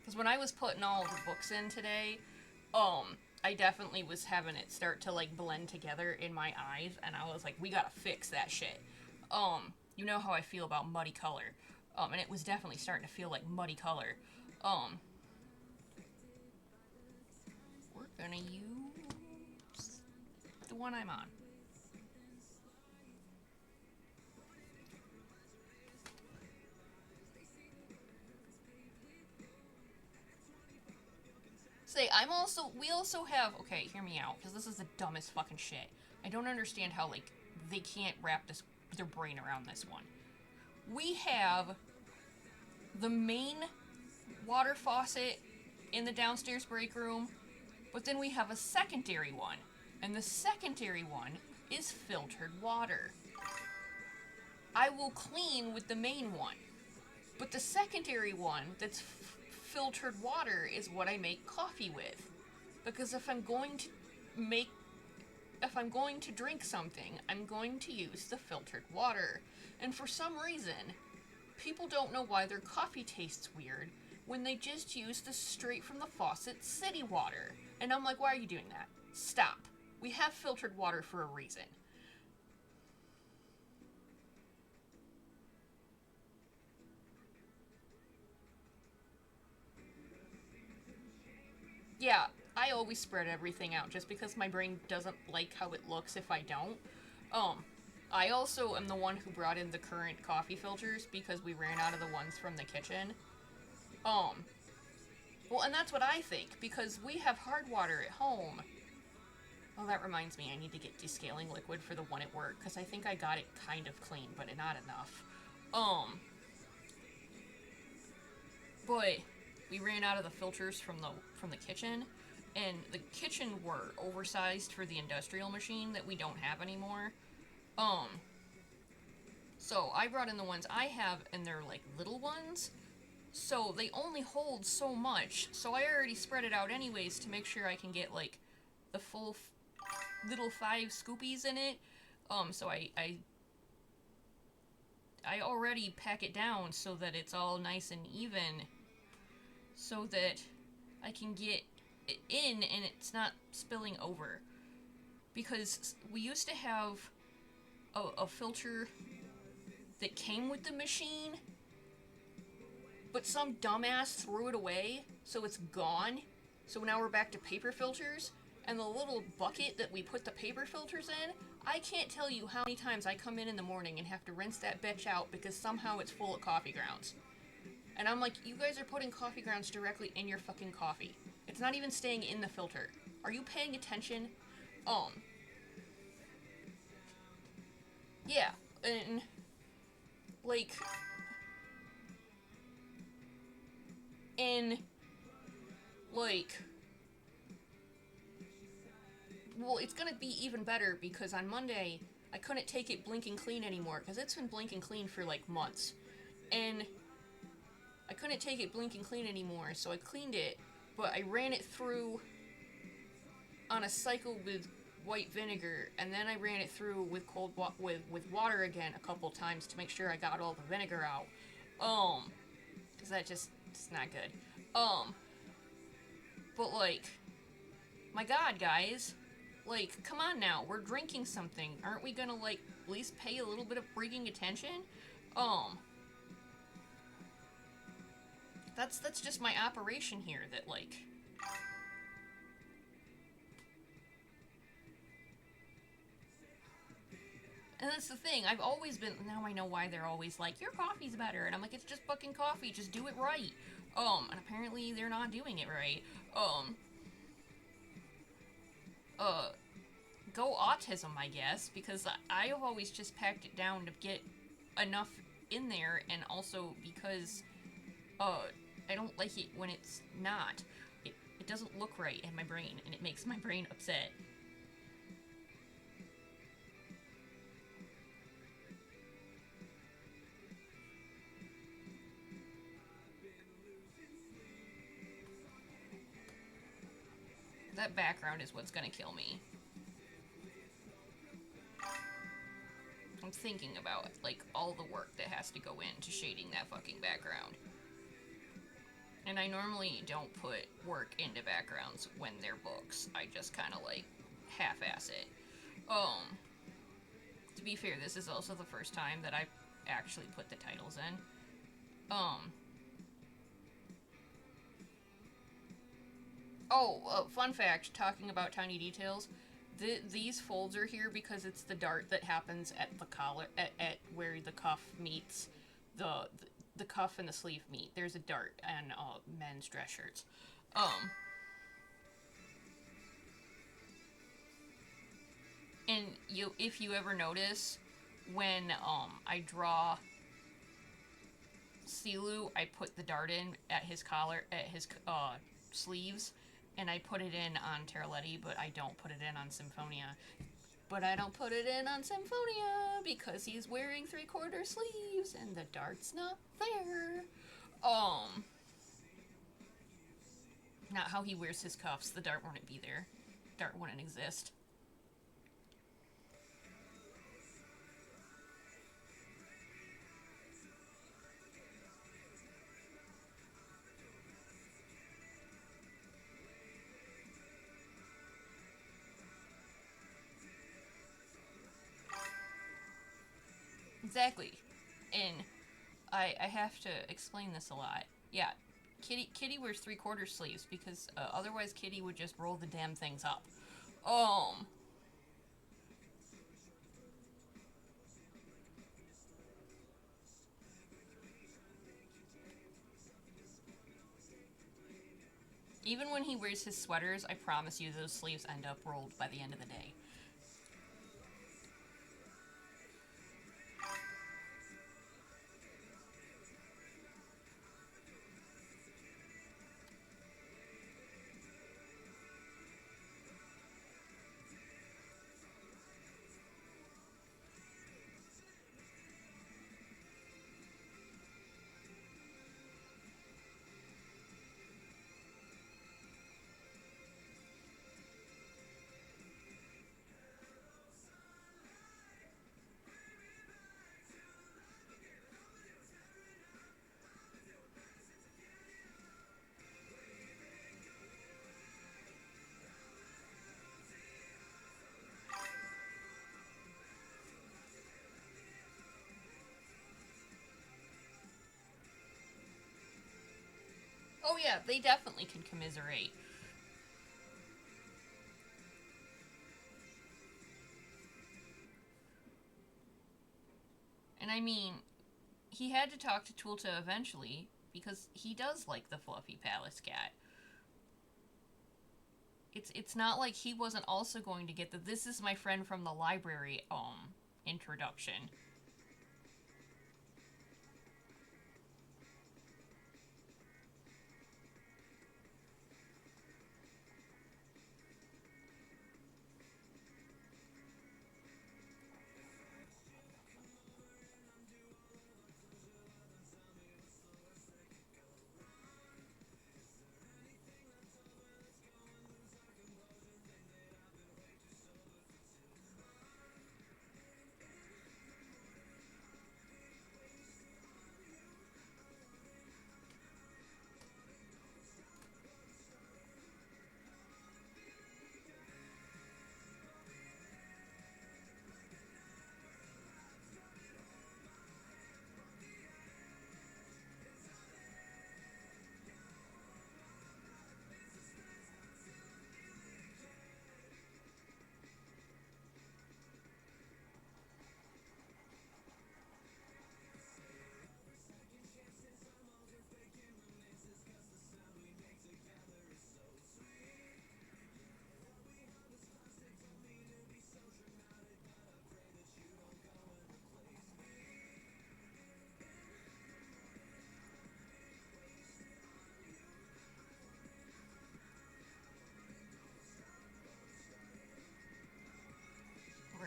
Because when I was putting all the books in today, I definitely was having it start to like blend together in my eyes, and I was like, we gotta fix that shit. You know how I feel about muddy color. And it was definitely starting to feel like muddy color. Um, we're gonna use the one I'm on. Say, we also have, okay, hear me out, because this is the dumbest fucking shit. I don't understand how, like, they can't wrap their brain around this one. We have the main water faucet in the downstairs break room, but then we have a secondary one, and the secondary one is filtered water. I will clean with the main one, but the secondary one that's filtered water is what I make coffee with. Because make if I'm going to drink something, I'm going to use the filtered water. And for some reason, people don't know why their coffee tastes weird when they just use the straight from the faucet city water. And I'm like, why are you doing that? Stop. We have filtered water for a reason. Yeah, I always spread everything out just because my brain doesn't like how it looks if I don't. Um, I also am the one who brought in the current coffee filters because we ran out of the ones from the kitchen. Um, well, and that's what I think because we have hard water at home. Oh, that reminds me, I need to get descaling liquid for the one at work because I think I got it kind of clean, but not enough. Um, but we ran out of the filters from the kitchen, and the kitchen were oversized for the industrial machine that we don't have anymore. Um, so I brought in the ones I have, and they're like little ones, so they only hold so much. So I already spread it out anyways to make sure I can get like the full little 5 scoopies in it. So I already pack it down so that it's all nice and even, so that I can get it in and it's not spilling over. Because we used to have a filter that came with the machine, but some dumbass threw it away, so it's gone. So now we're back to paper filters, and the little bucket that we put the paper filters in, I can't tell you how many times I come in the morning and have to rinse that bitch out because somehow it's full of coffee grounds. And I'm like, you guys are putting coffee grounds directly in your fucking coffee. It's not even staying in the filter. Are you paying attention? Yeah, and, like, in, like, well, it's gonna be even better because on Monday, I couldn't take it blinking clean anymore because it's been blinking clean for, like, months. And I couldn't take it blinking clean anymore, so I cleaned it, but I ran it through on a cycle with white vinegar, and then I ran it through with with water again a couple times to make sure I got all the vinegar out. Cause that it's not good. But like, my God, guys, Like, come on now, we're drinking something. Aren't we gonna, like, at least pay a little bit of freaking attention? Um, that's just my operation here that, like... And that's the thing, I've always been... Now I know why they're always like, your coffee's better. And I'm like, it's just fucking coffee, just do it right. And apparently they're not doing it right. Uh, go autism, I guess, because I've always just packed it down to get enough in there, and also because I don't like it when it's not. It doesn't look right in my brain, and it makes my brain upset. That background is what's gonna kill me. I'm thinking about, like, all the work that has to go into shading that fucking background. And I normally don't put work into backgrounds when they're books. I just kind of, like, half-ass it. To be fair, this is also the first time that I've actually put the titles in. Fun fact, talking about tiny details, these folds are here because it's the dart that happens at the collar, at where the cuff meets the, the cuff and the sleeve meet. There's a dart on men's dress shirts. And if you ever notice, when I draw Silu, I put the dart in at his collar, at his sleeves, and I put it in on Terraletti, but I don't put it in on Symphonia. But I don't put it in on Symphonia because he's wearing 3/4 sleeves and the dart's not there. Not how he wears his cuffs. The dart wouldn't be there. Dart wouldn't exist. Exactly. And I have to explain this a lot. Yeah, Kitty wears 3/4 sleeves because otherwise Kitty would just roll the damn things up. Um, Even when he wears his sweaters, I promise you those sleeves end up rolled by the end of the day. Oh yeah, they definitely can commiserate. And I mean, he had to talk to Tulta eventually because he does like the fluffy palace cat. It's not like he wasn't also going to get the "this is my friend from the library" introduction.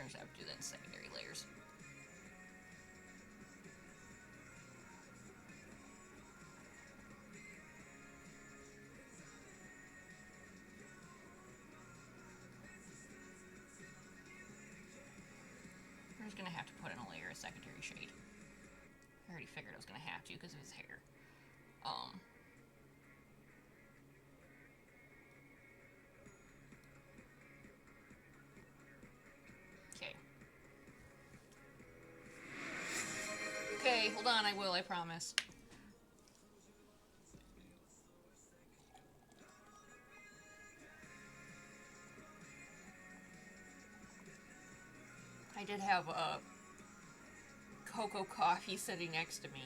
gonna just have to do that in secondary layers. I'm just gonna have to put in a layer of secondary shade. I already figured I was gonna have to because of his hair. Okay. Okay, hold on, I will, I promise. I did have a cocoa coffee sitting next to me.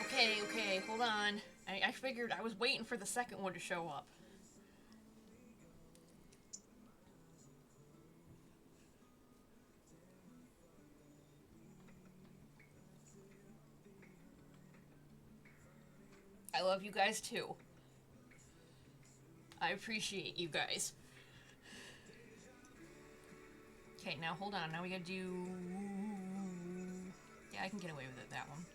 Okay, hold on. I figured I was waiting for the second one to show up. I love you guys too. I appreciate you guys. Okay, now hold on. Now we gotta do... Yeah, I can get away with it, that one.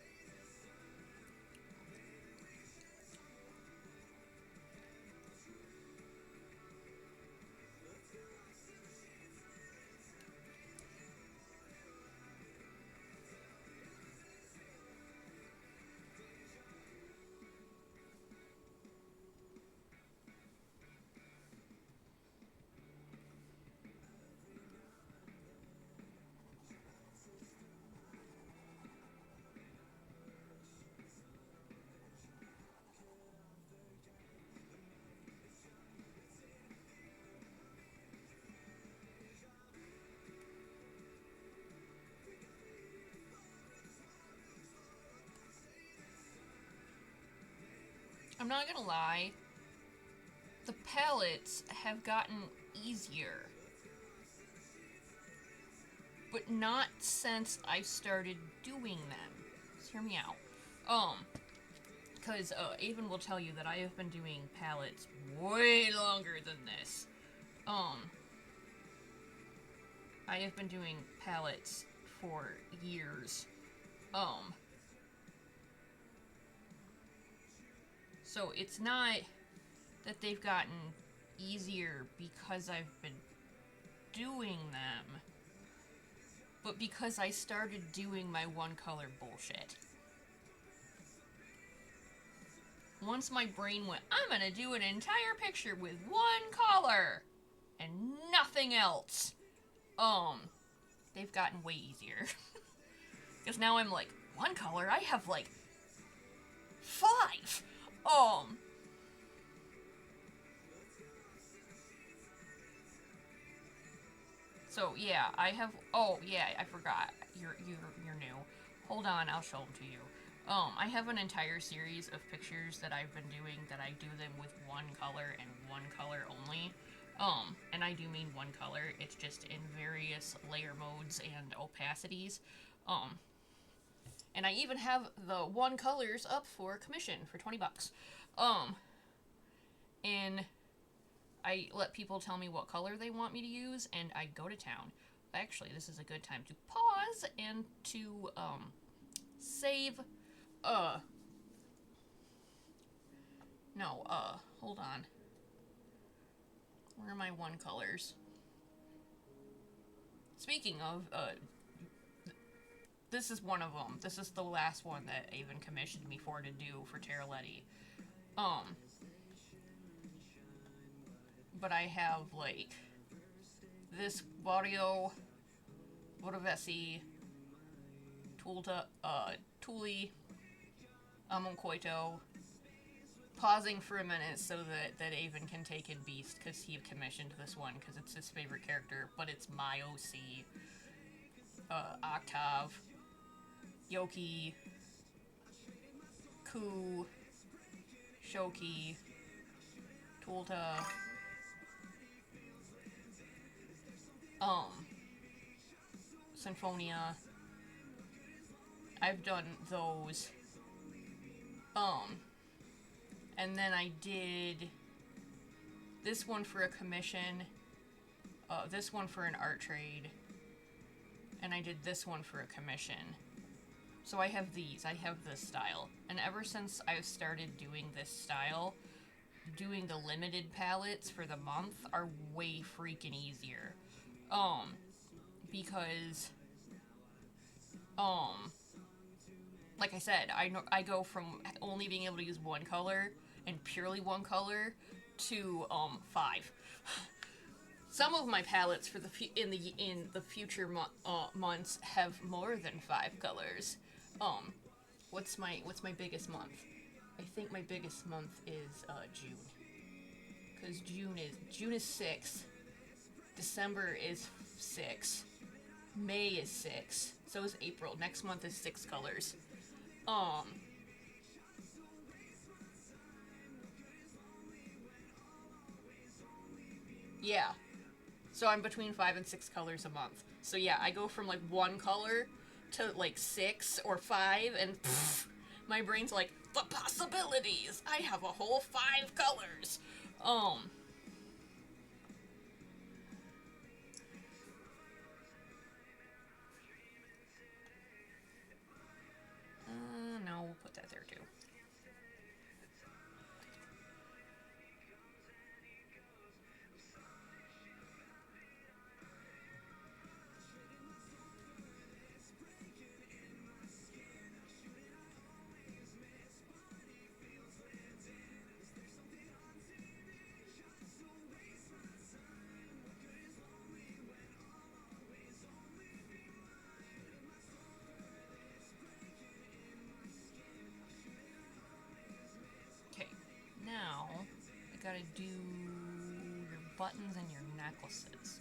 I'm not gonna lie, the palettes have gotten easier. But not since I started doing them. Just hear me out. Because Avon will tell you that I have been doing palettes way longer than this. I have been doing palettes for years. So it's not that they've gotten easier because I've been doing them, but because I started doing my one color bullshit. Once my brain went, I'm gonna do an entire picture with one color and nothing else. They've gotten way easier. Because now I'm like, one color? I have like 5. So yeah, I have. Oh yeah, I forgot. You're new. Hold on, I'll show them to you. I have an entire series of pictures that I've been doing that I do them with one color and one color only. And I do mean one color. It's just in various layer modes and opacities. And I even have the one colors up for commission for $20. And I let people tell me what color they want me to use, and I go to town. Actually, this is a good time to pause and to, save, no, hold on. Where are my one colors? Speaking of, this is one of them. This is the last one that Avon commissioned me for to do for Terraletti. But I have, like, this Vario, Vodavesi, Tuli, Amoncoito, pausing for a minute so that Avon can take in Beast, because he commissioned this one, because it's his favorite character, but it's my OC, Octave, Yoki, Ku, Shoki, Ulta, um, Symphonia. I've done those. And then I did this one for a commission, this one for an art trade, and I did this one for a commission. So I have these. I have this style. And ever since I've started doing this style, doing the limited palettes for the month are way freaking easier. Because, like I said, I go from only being able to use one color and purely one color to 5. Some of my palettes for in the future months have more than 5 colors. What's my biggest month? I think my biggest month is June, because June is 6, December is 6, May is 6, so is April. Next month is 6 colors. Yeah. So I'm between 5 and 6 colors a month. So yeah, I go from like 1 color to like 6 or 5, and pff, my brain's like, the possibilities! I have a whole 5 colors! No, we'll put that there too. Okay, now I gotta do your buttons and your necklaces.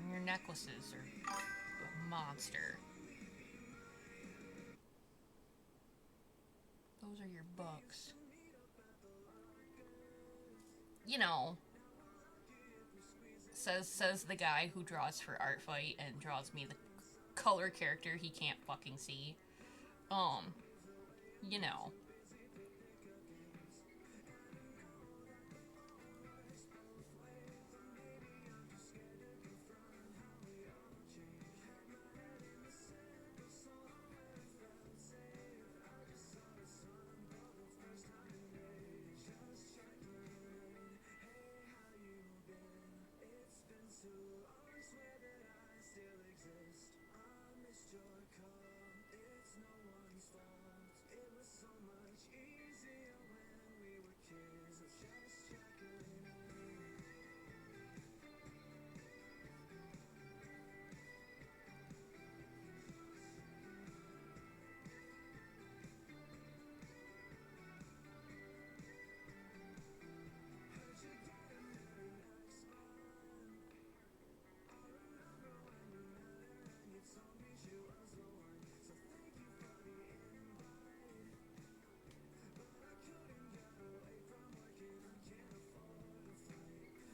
And your necklaces are a monster. Those are your bucks. You know, says the guy who draws for Art Fight and draws me the color character he can't fucking see. You know.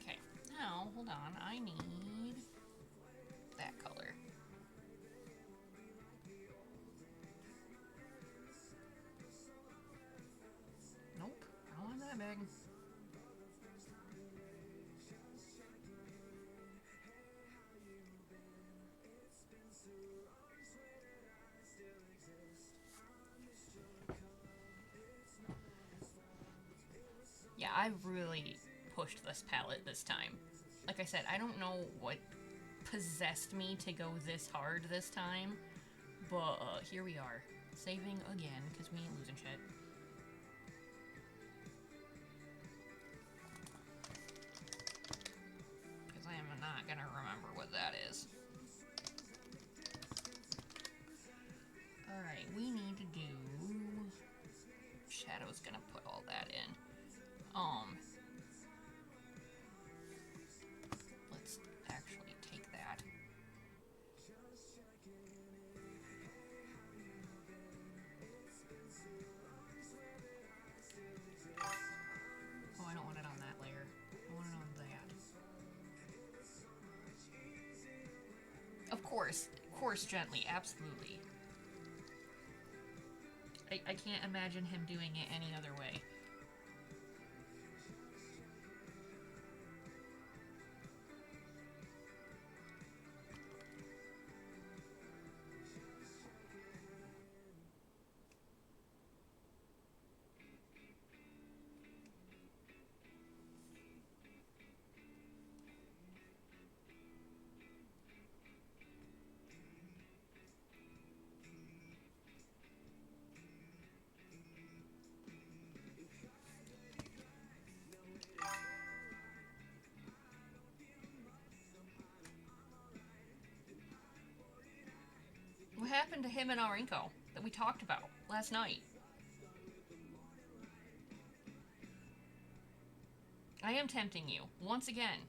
Okay, now, hold on, I need that color. Nope, I don't want that big. Yeah, I've really pushed this palette this time. Like I said, I don't know what possessed me to go this hard this time, but here we are. Saving again, because we ain't losing shit. Because I am not gonna remember what that is. Alright, we need to do... Shadow's gonna put all that in. Let's actually take that. Oh, I don't want it on that layer. Of course, gently, absolutely. I can't imagine him doing it any other way. What happened to him and Arinko that we talked about last night? I am tempting you, once again.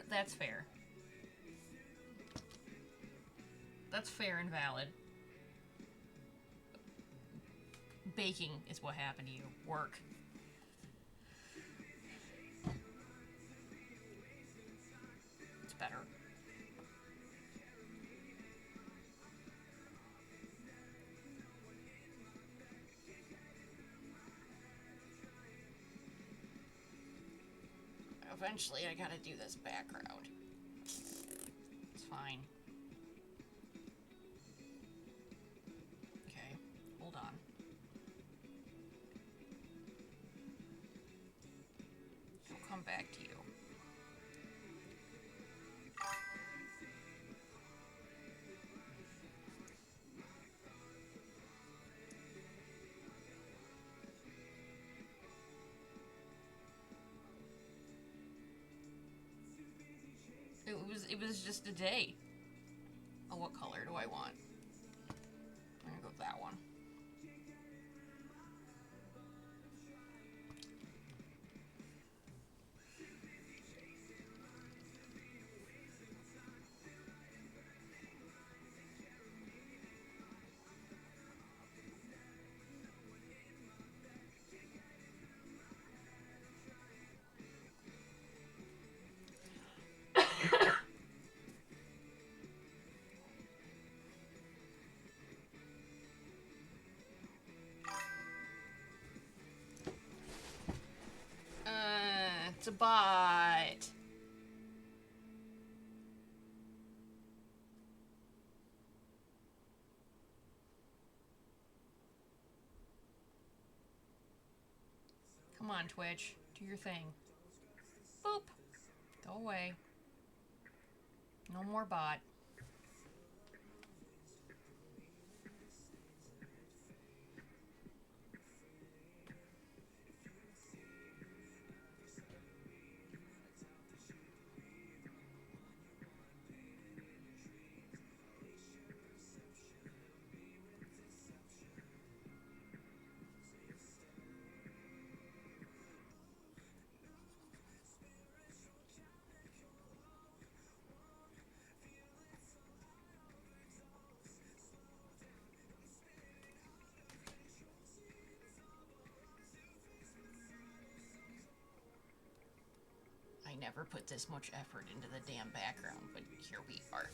That's fair. That's fair and valid. Baking is what happened to you. Work. It's better. Eventually, I gotta do this background. It's fine. Okay, hold on. I'll come back to you. It was just a day. Oh, what color do I want? I'm gonna go with that one. It's a bot. Come on, Twitch. Do your thing. Boop. Go away. No more bot. I never put this much effort into the damn background, but here we are.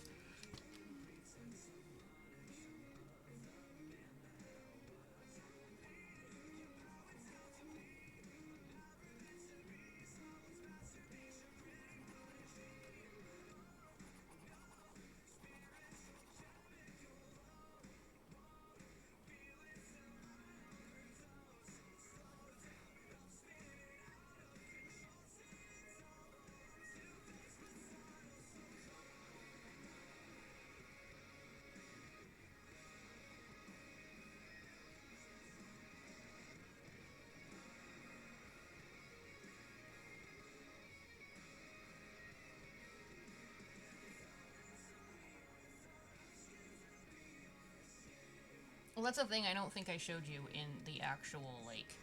Well, that's the thing I don't think I showed you in the actual, like,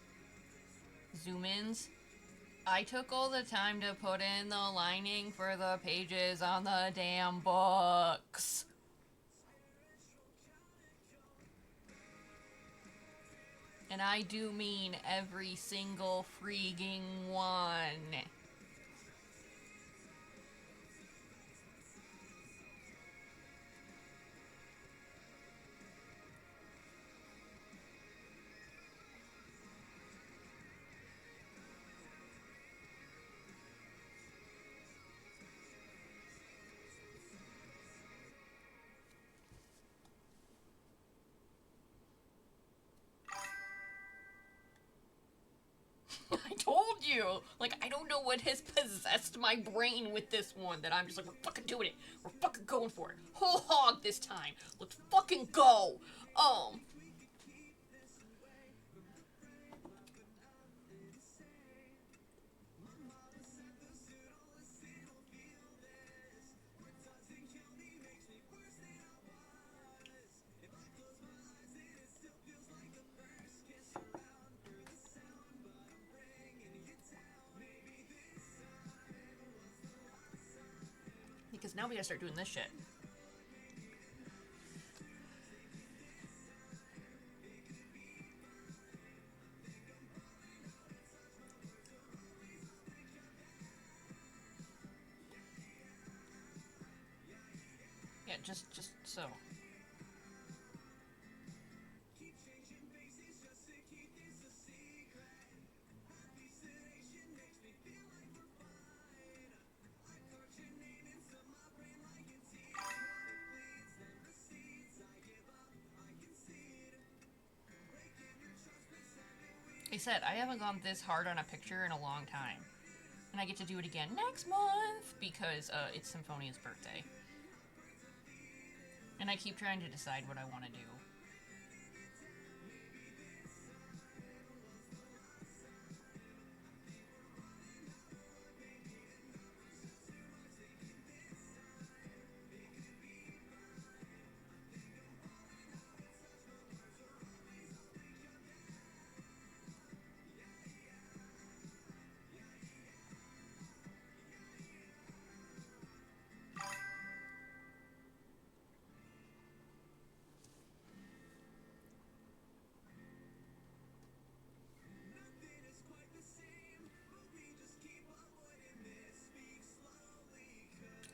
zoom-ins. I took all the time to put in the lining for the pages on the damn books. And I do mean every single freaking one. I told you! Like, I don't know what has possessed my brain with this one that I'm just like, we're fucking doing it. We're fucking going for it. Whole hog this time. Let's fucking go. Because now we gotta start doing this shit. Yeah, just so. I said, I haven't gone this hard on a picture in a long time. And I get to do it again next month because it's Symphonia's birthday. And I keep trying to decide what I want to do.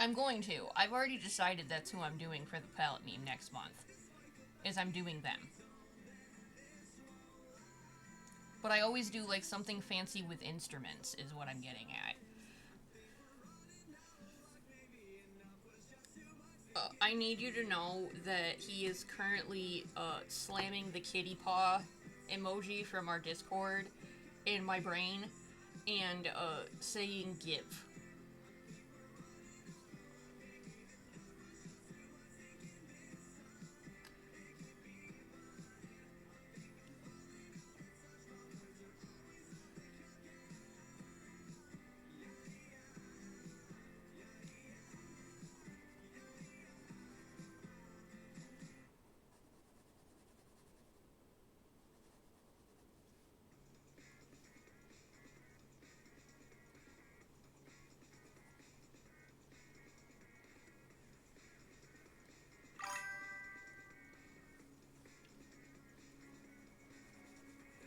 I'm going to. I've already decided that's who I'm doing for the palette meme next month. Is I'm doing them. But I always do like something fancy with instruments is what I'm getting at. I need you to know that he is currently slamming the kitty paw emoji from our Discord in my brain and saying give.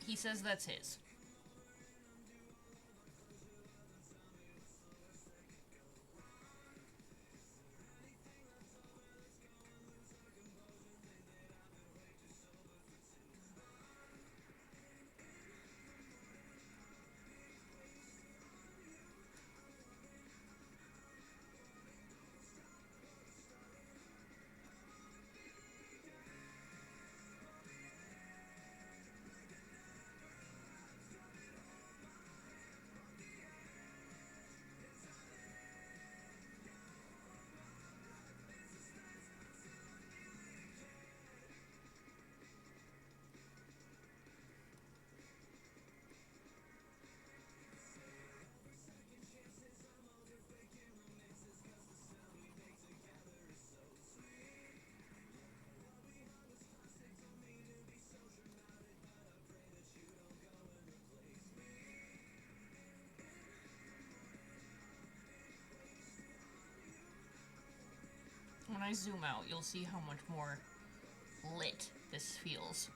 He says that's his. I zoom out, you'll see how much more lit this feels.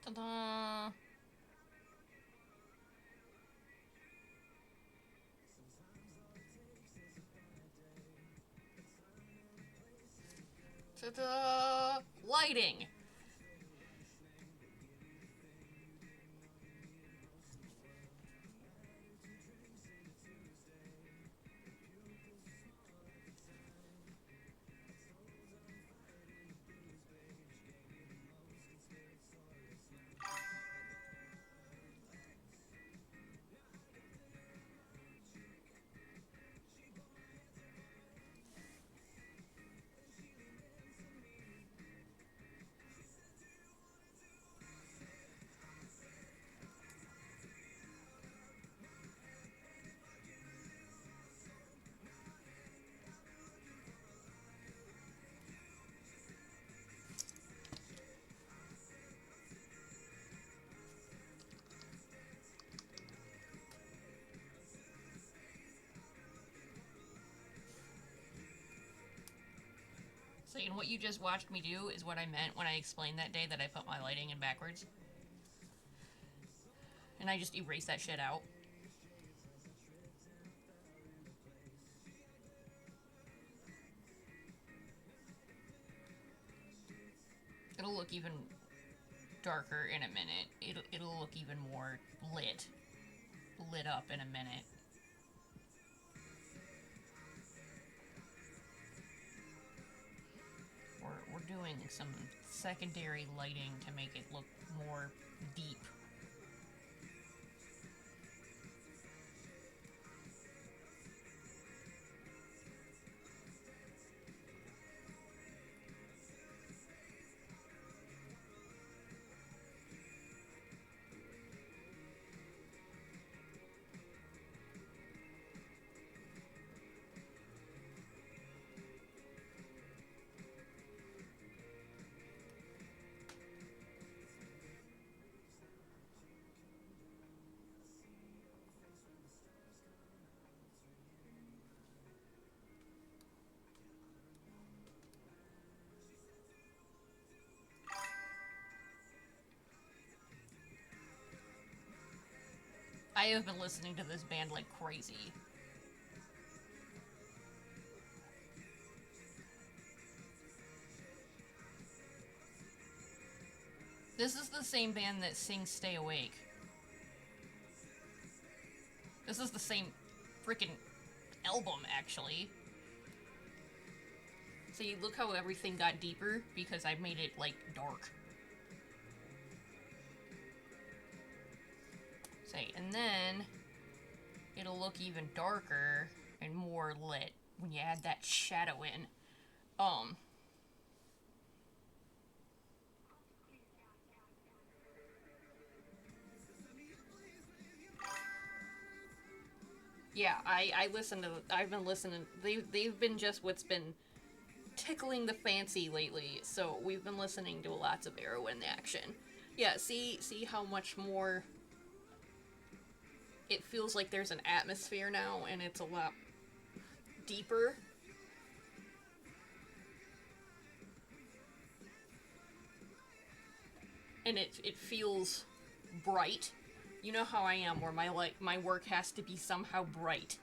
Ta-da! Ta-da! Lighting! So, you know what you just watched me do is what I meant when I explained that day that I put my lighting in backwards. And I just erased that shit out. It'll look even darker in a minute. It'll look even more lit up in a minute. We're doing some secondary lighting to make it look more deep. I have been listening to this band like crazy. This is the same band that sings Stay Awake. This is the same freaking album, actually. See, look how everything got deeper because I made it, like, dark. Say, and then it'll look even darker and more lit when you add that shadow in. Yeah, I listen to. I've been listening. They've been just what's been tickling the fancy lately. So we've been listening to lots of Arrow in action. Yeah, see how much more. It feels like there's an atmosphere now, and it's a lot deeper. and it feels bright. You know how I am, where my work has to be somehow bright.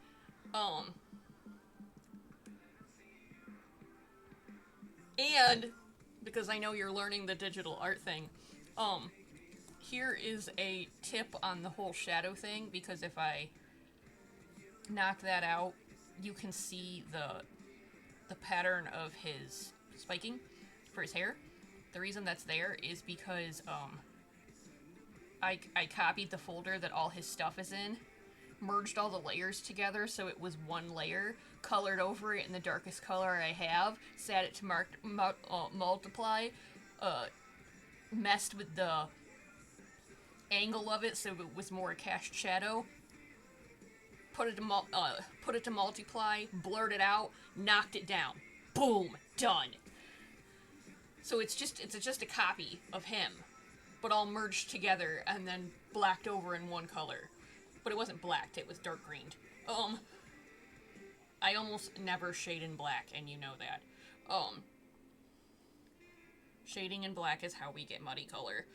Um, and because I know you're learning the digital art thing, um, here is a tip on the whole shadow thing, because if I knock that out, you can see the pattern of his spiking for his hair. The reason that's there is because I copied the folder that all his stuff is in, merged all the layers together so it was one layer, colored over it in the darkest color I have, set it to multiply, uh, messed with the angle of it so it was more a cast shadow, put it to multiply, blurred it out, knocked it down. Boom, done. So it's just a copy of him, but all merged together and then blacked over in one color. But it wasn't blacked, it was dark greened. I almost never shade in black, and you know that. Shading in black is how we get muddy color.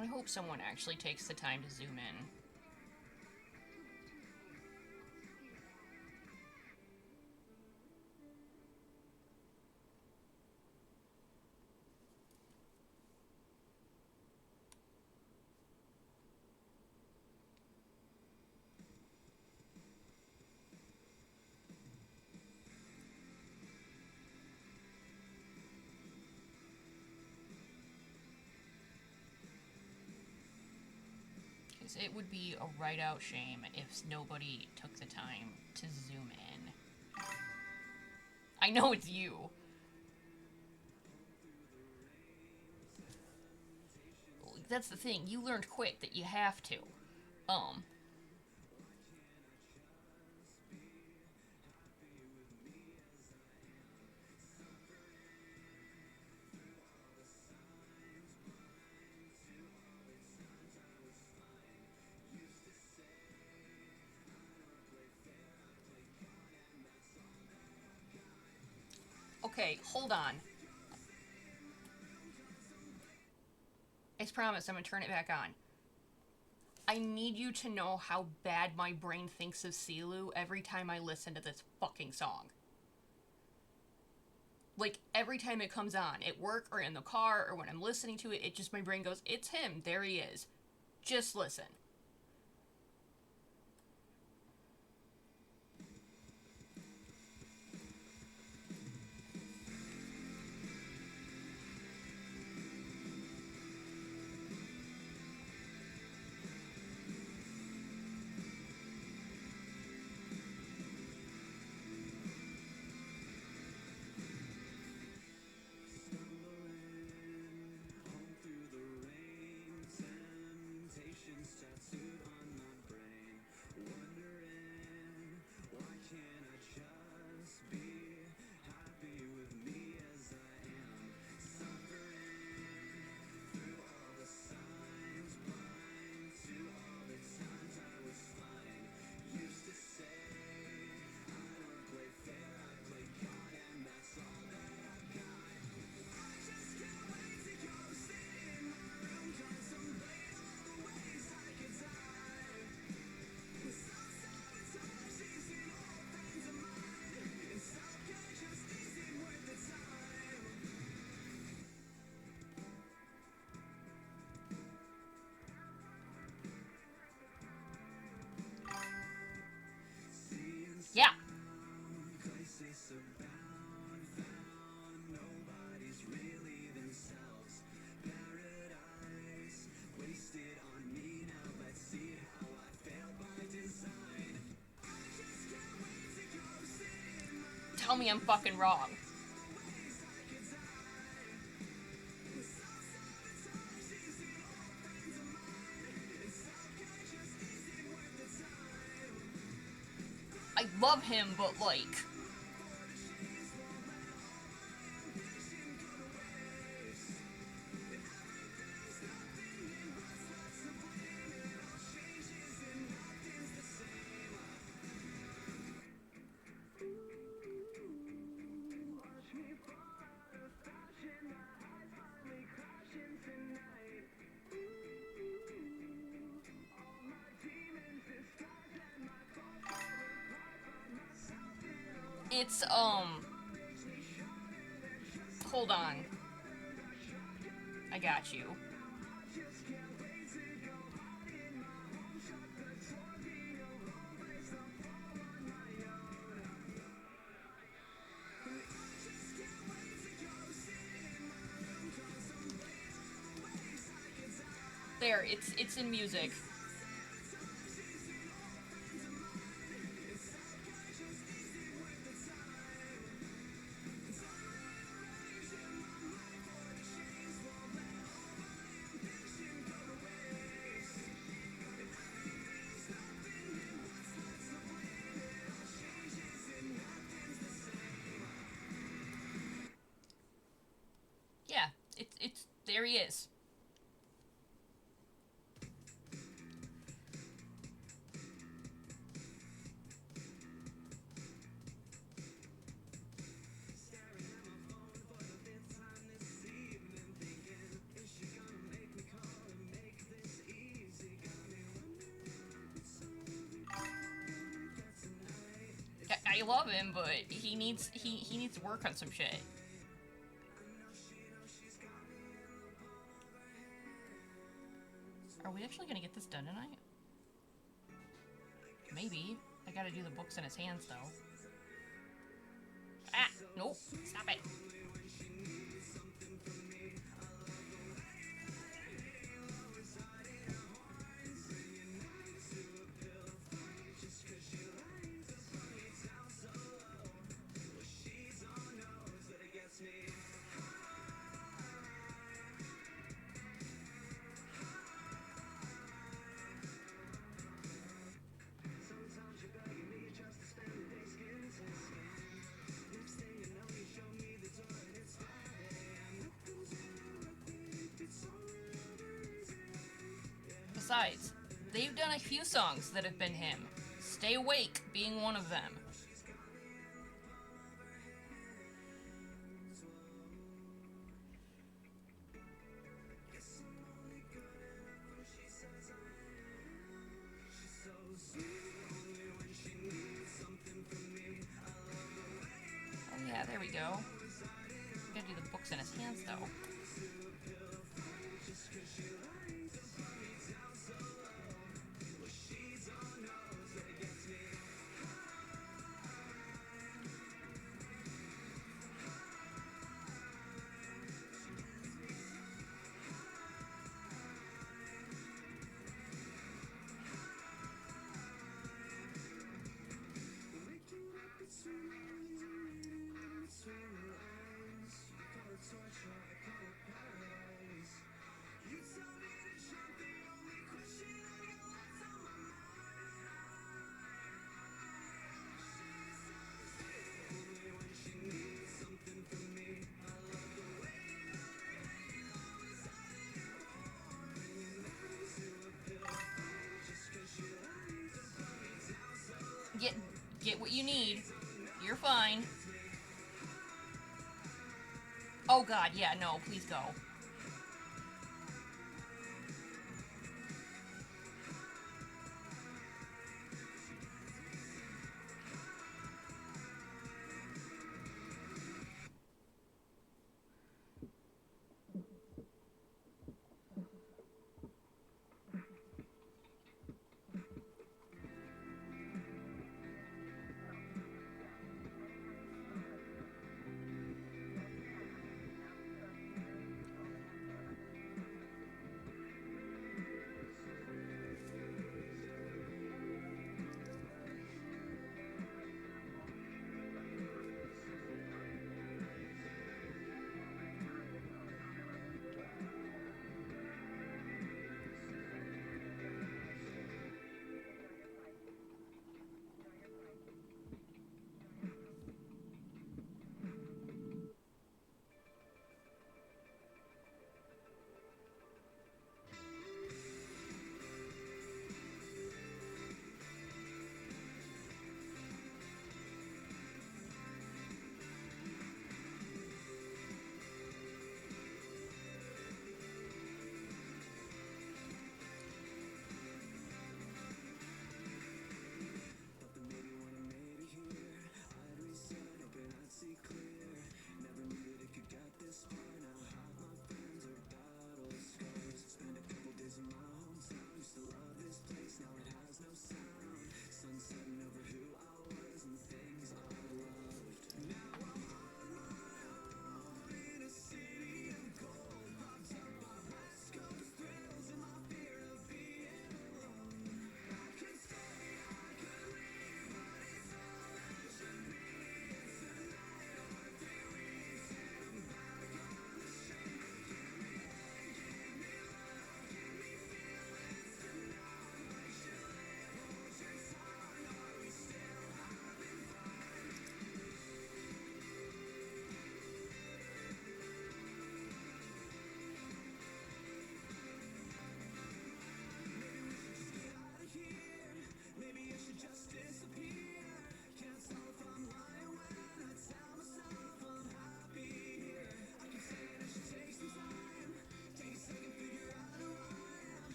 I hope someone actually takes the time to zoom in. Because it would be a right out shame if nobody took the time to zoom in. I know it's you. That's the thing, you learned quick that you have to. Um, okay, hold on. I promise I'm gonna turn it back on. I need you to know how bad my brain thinks of Silu every time I listen to this fucking song. Like, every time it comes on, at work or in the car or when I'm listening to it, my brain goes, it's him, there he is. Just listen. tell me I'm fucking wrong. I love him, but like... It's, hold on. I got you. There, it's in music. Yeah, it's there he is. I love him, but he needs to work on some shit. Are we actually gonna get this done tonight? Maybe. I gotta do the books in his hands, though. Ah! Nope. Stop it. Besides, they've done a few songs that have been him. Stay Awake being one of them. Oh yeah, there we go. Gotta do the books in his hands, though. Get what you need. You're fine. Oh god, yeah, no, please go.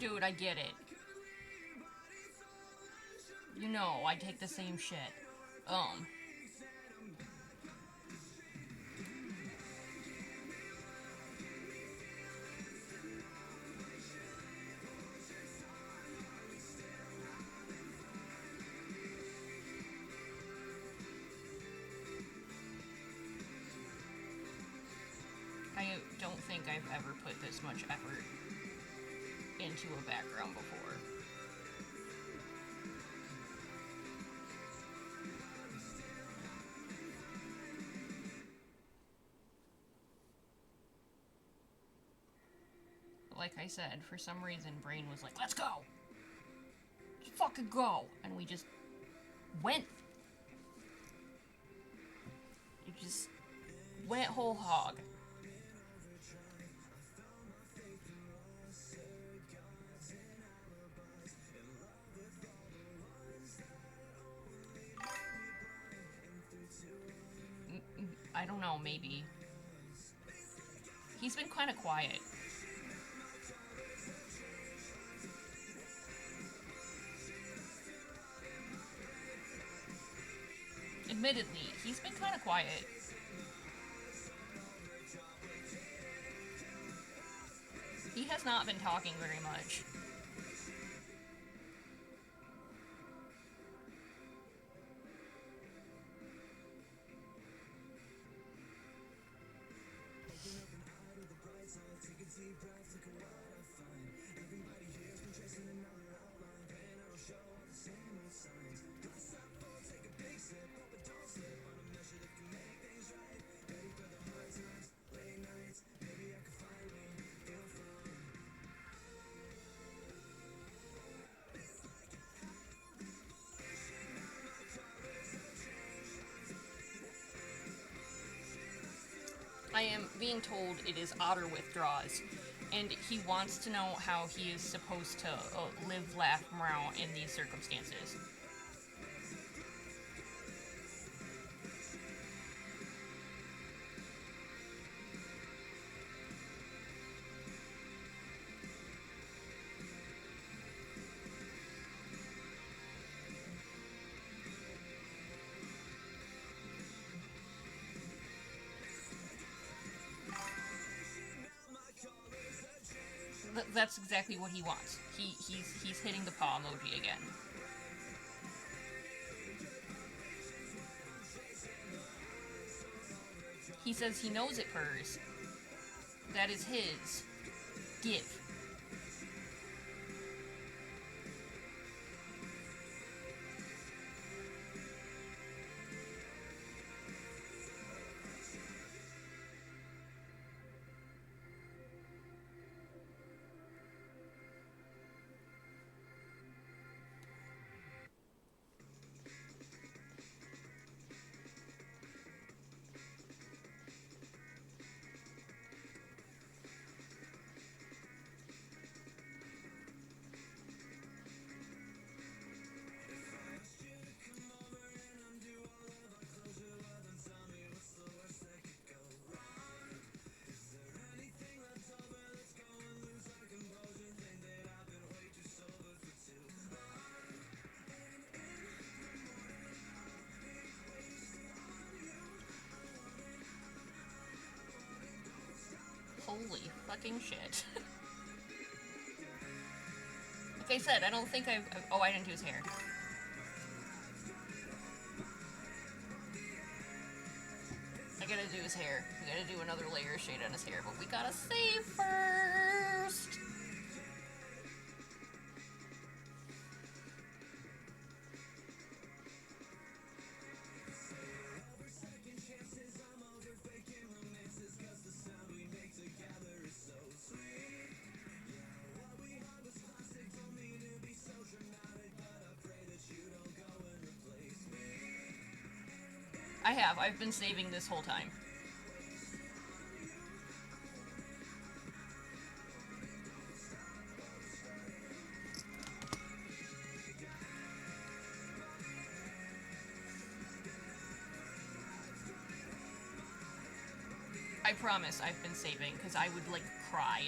Dude, I get it. You know, I take the same shit. I don't think I've ever put this much effort into a background before. Like I said, for some reason, Brain was like, let's go! Let's fucking go! And we just went. You just went whole hog. I don't know, maybe. He's been kind of quiet. Admittedly, he's been kind of quiet. He has not been talking very much. I am being told it is Otter withdraws, and he wants to know how he is supposed to live, laugh, meow in these circumstances. That's exactly what he wants. He's hitting the paw emoji again. He says he knows it purrs. That is his. Give. Holy fucking shit. Like I said, I don't think I've... Oh, I didn't do his hair. I gotta do his hair. We gotta do another layer of shade on his hair, but we gotta save first! I have. I've been saving this whole time. I promise I've been saving, because I would, like, cry.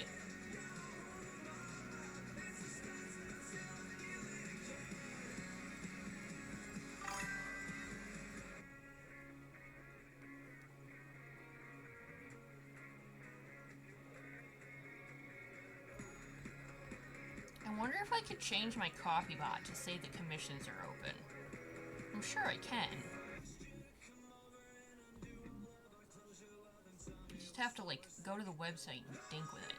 wonder if I could change my coffee bot to say the commissions are open. I'm sure I can. You just have to, like, go to the website and dink with it.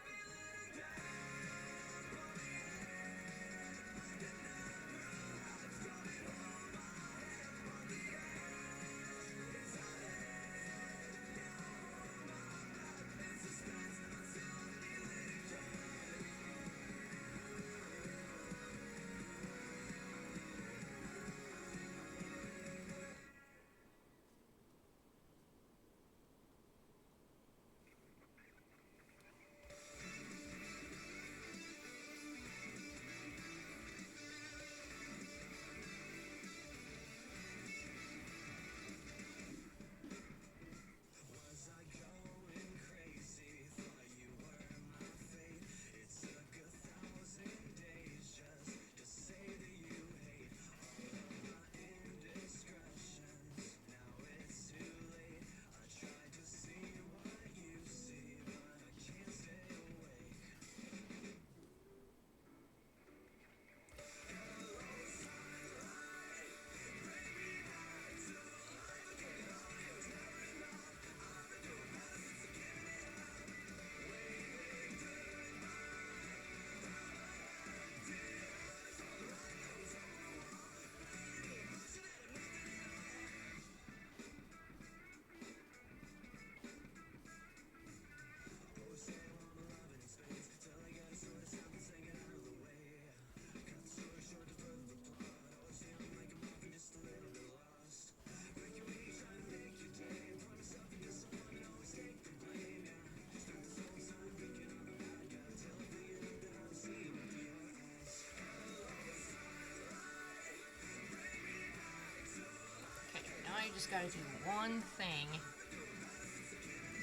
I just gotta do one thing.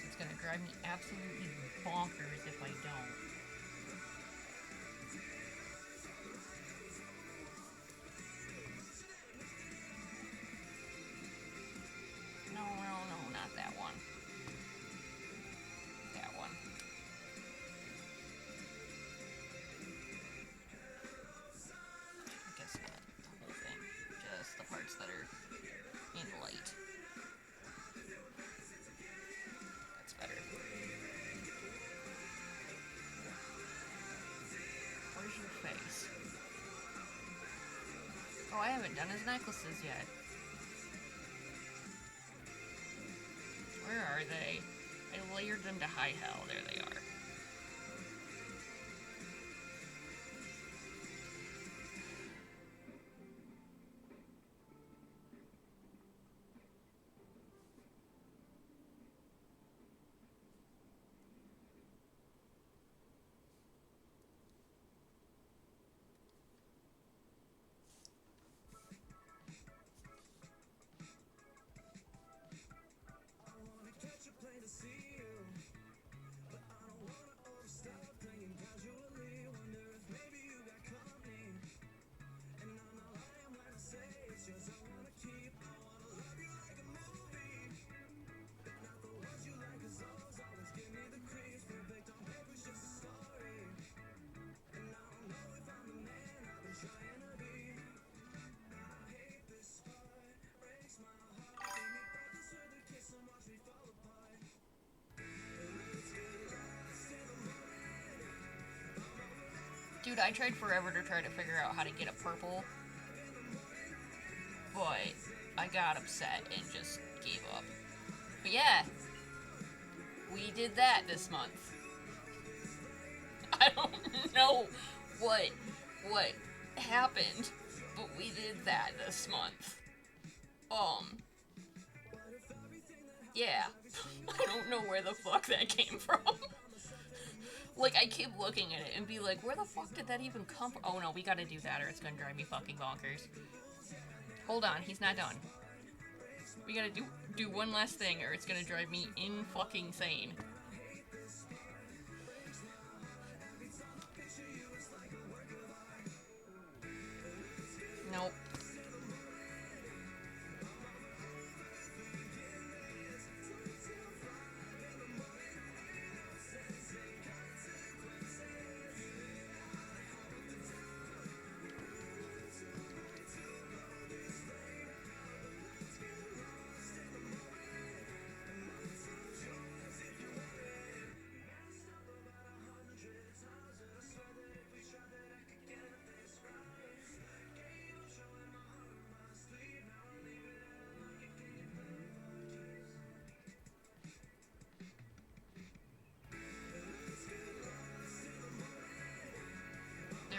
It's gonna drive me absolutely bonkers if I don't. No, not that one. That one. I guess not the whole thing. Just the parts that are in light. That's better. Where's your face? Oh, I haven't done his necklaces yet. Where are they? I layered them to high hell. There they are. Dude, I tried forever to try to figure out how to get a purple, but I got upset and just gave up. But yeah, we did that this month. I don't know what happened, but we did that this month. Yeah. I don't know where the fuck that came from. Like, I keep looking at it and be like, where the fuck did that even come from? Oh no, we gotta do that or it's gonna drive me fucking bonkers. Hold on, he's not done. We gotta do one last thing or it's gonna drive me fucking sane. Nope.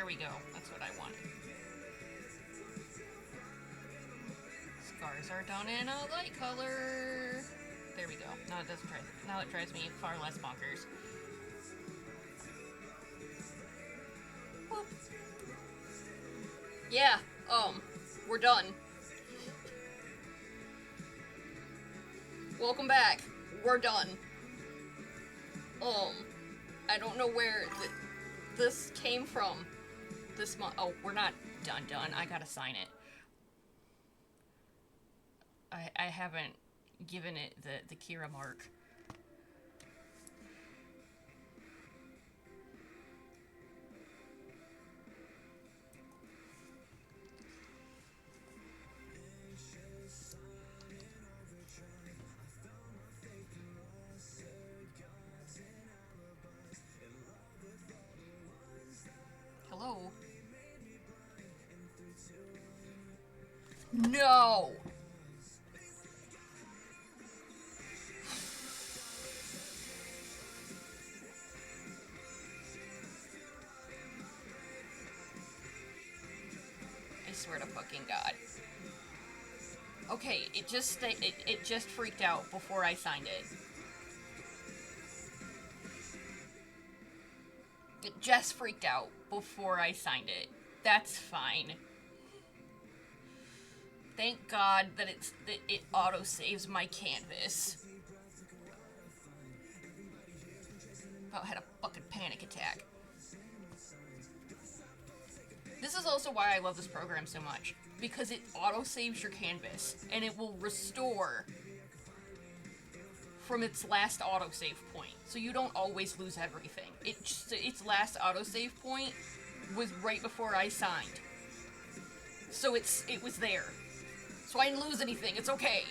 There we go. That's what I wanted. Scars are done in a light color. There we go. Now it doesn't drive. Now it drives me far less bonkers. Whoop. Yeah. We're done. Welcome back. We're done. I don't know where this came from. This month. Oh, we're not done. I gotta sign it. I haven't given it the Kira mark. Hello? No! I swear to fucking God. Okay, it just freaked out before I signed it. It just freaked out before I signed it. That's fine. Thank God that it auto-saves my canvas. About had a fucking panic attack. This is also why I love this program so much. Because it auto-saves your canvas. And it will restore from its last autosave point. So you don't always lose everything. Its last autosave point was right before I signed. So it was there. So I didn't lose anything. It's okay.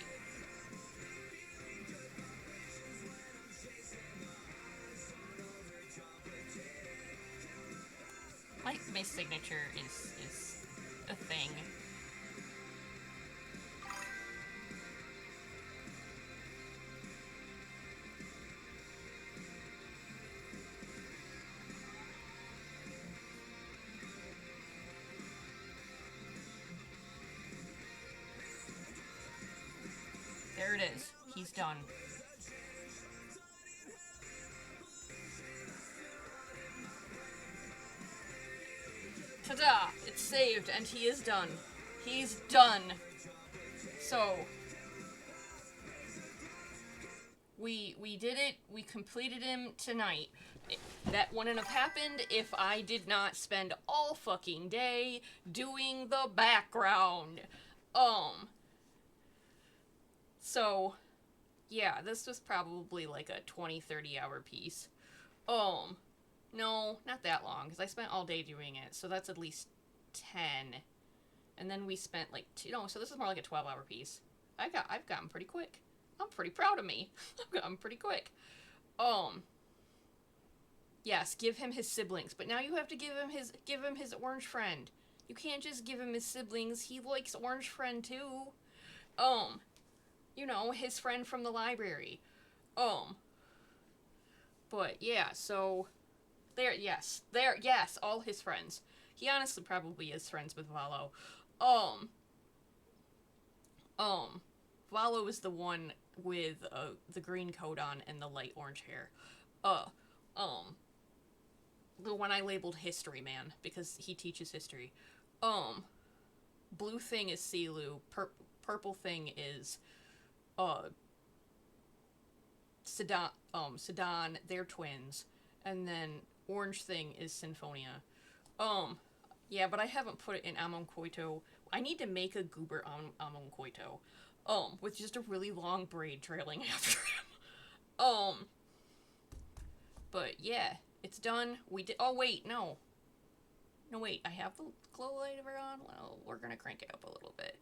My signature is a thing. There it is. He's done. Ta-da! It's saved, and he is done. He's done. So, we did it. We completed him tonight. That wouldn't have happened if I did not spend all fucking day doing the background. So, yeah, this was probably like a 20-30 hour piece. No, not that long, because I spent all day doing it, so that's at least 10. And then we spent like so this is more like a 12-hour piece. I've gotten pretty quick. I'm pretty proud of me. I've gotten pretty quick. Yes, give him his siblings, but now you have to give him his orange friend. You can't just give him his siblings. He likes orange friend too. You know, his friend from the library. But yeah, so yes, all his friends. He honestly probably is friends with Valo. Valo is the one with the green coat on and the light orange hair. The one I labeled History Man because he teaches history. Blue thing is Silu. Purple thing is Sedan, they're twins. And then orange thing is Sinfonia. Yeah, but I haven't put it in Amon Koito. I need to make a goober on Amon Koito. With just a really long braid trailing after him. But yeah, it's done. We did. Oh wait, no. No wait, I have the glow light ever on. Well, we're gonna crank it up a little bit.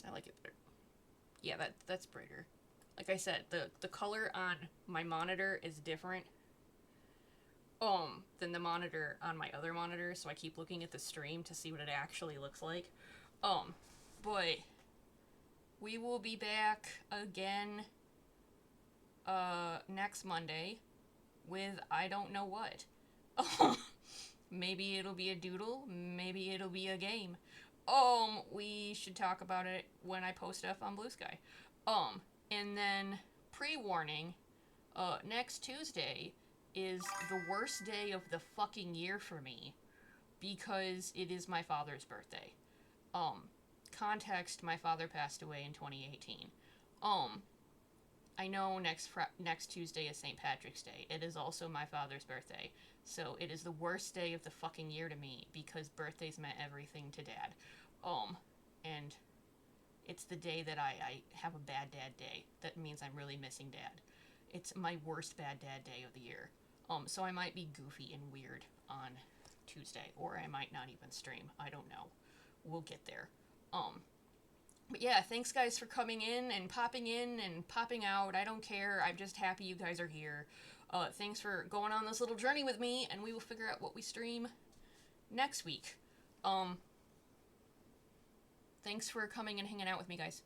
I like it better. Yeah, that's brighter. Like I said, the color on my monitor is different than the monitor on my other monitor, so I keep looking at the stream to see what it actually looks like. But we will be back again next Monday with I don't know what. Maybe it'll be a doodle, maybe it'll be a game. We should talk about it when I post stuff on Blue Sky. And then pre-warning, next Tuesday is the worst day of the fucking year for me because it is my father's birthday. Um, Context, my father passed away in 2018. I know next Tuesday is St. Patrick's Day. It is also my father's birthday. So it is the worst day of the fucking year to me because birthdays meant everything to Dad. And it's the day that I have a bad dad day. That means I'm really missing Dad. It's my worst bad dad day of the year. So I might be goofy and weird on Tuesday, or I might not even stream. I don't know. We'll get there. Um, but yeah, thanks guys for coming in and popping out. I don't care. I'm just happy you guys are here. Thanks for going on this little journey with me, and we will figure out what we stream next week. Um, Thanks for coming and hanging out with me, guys.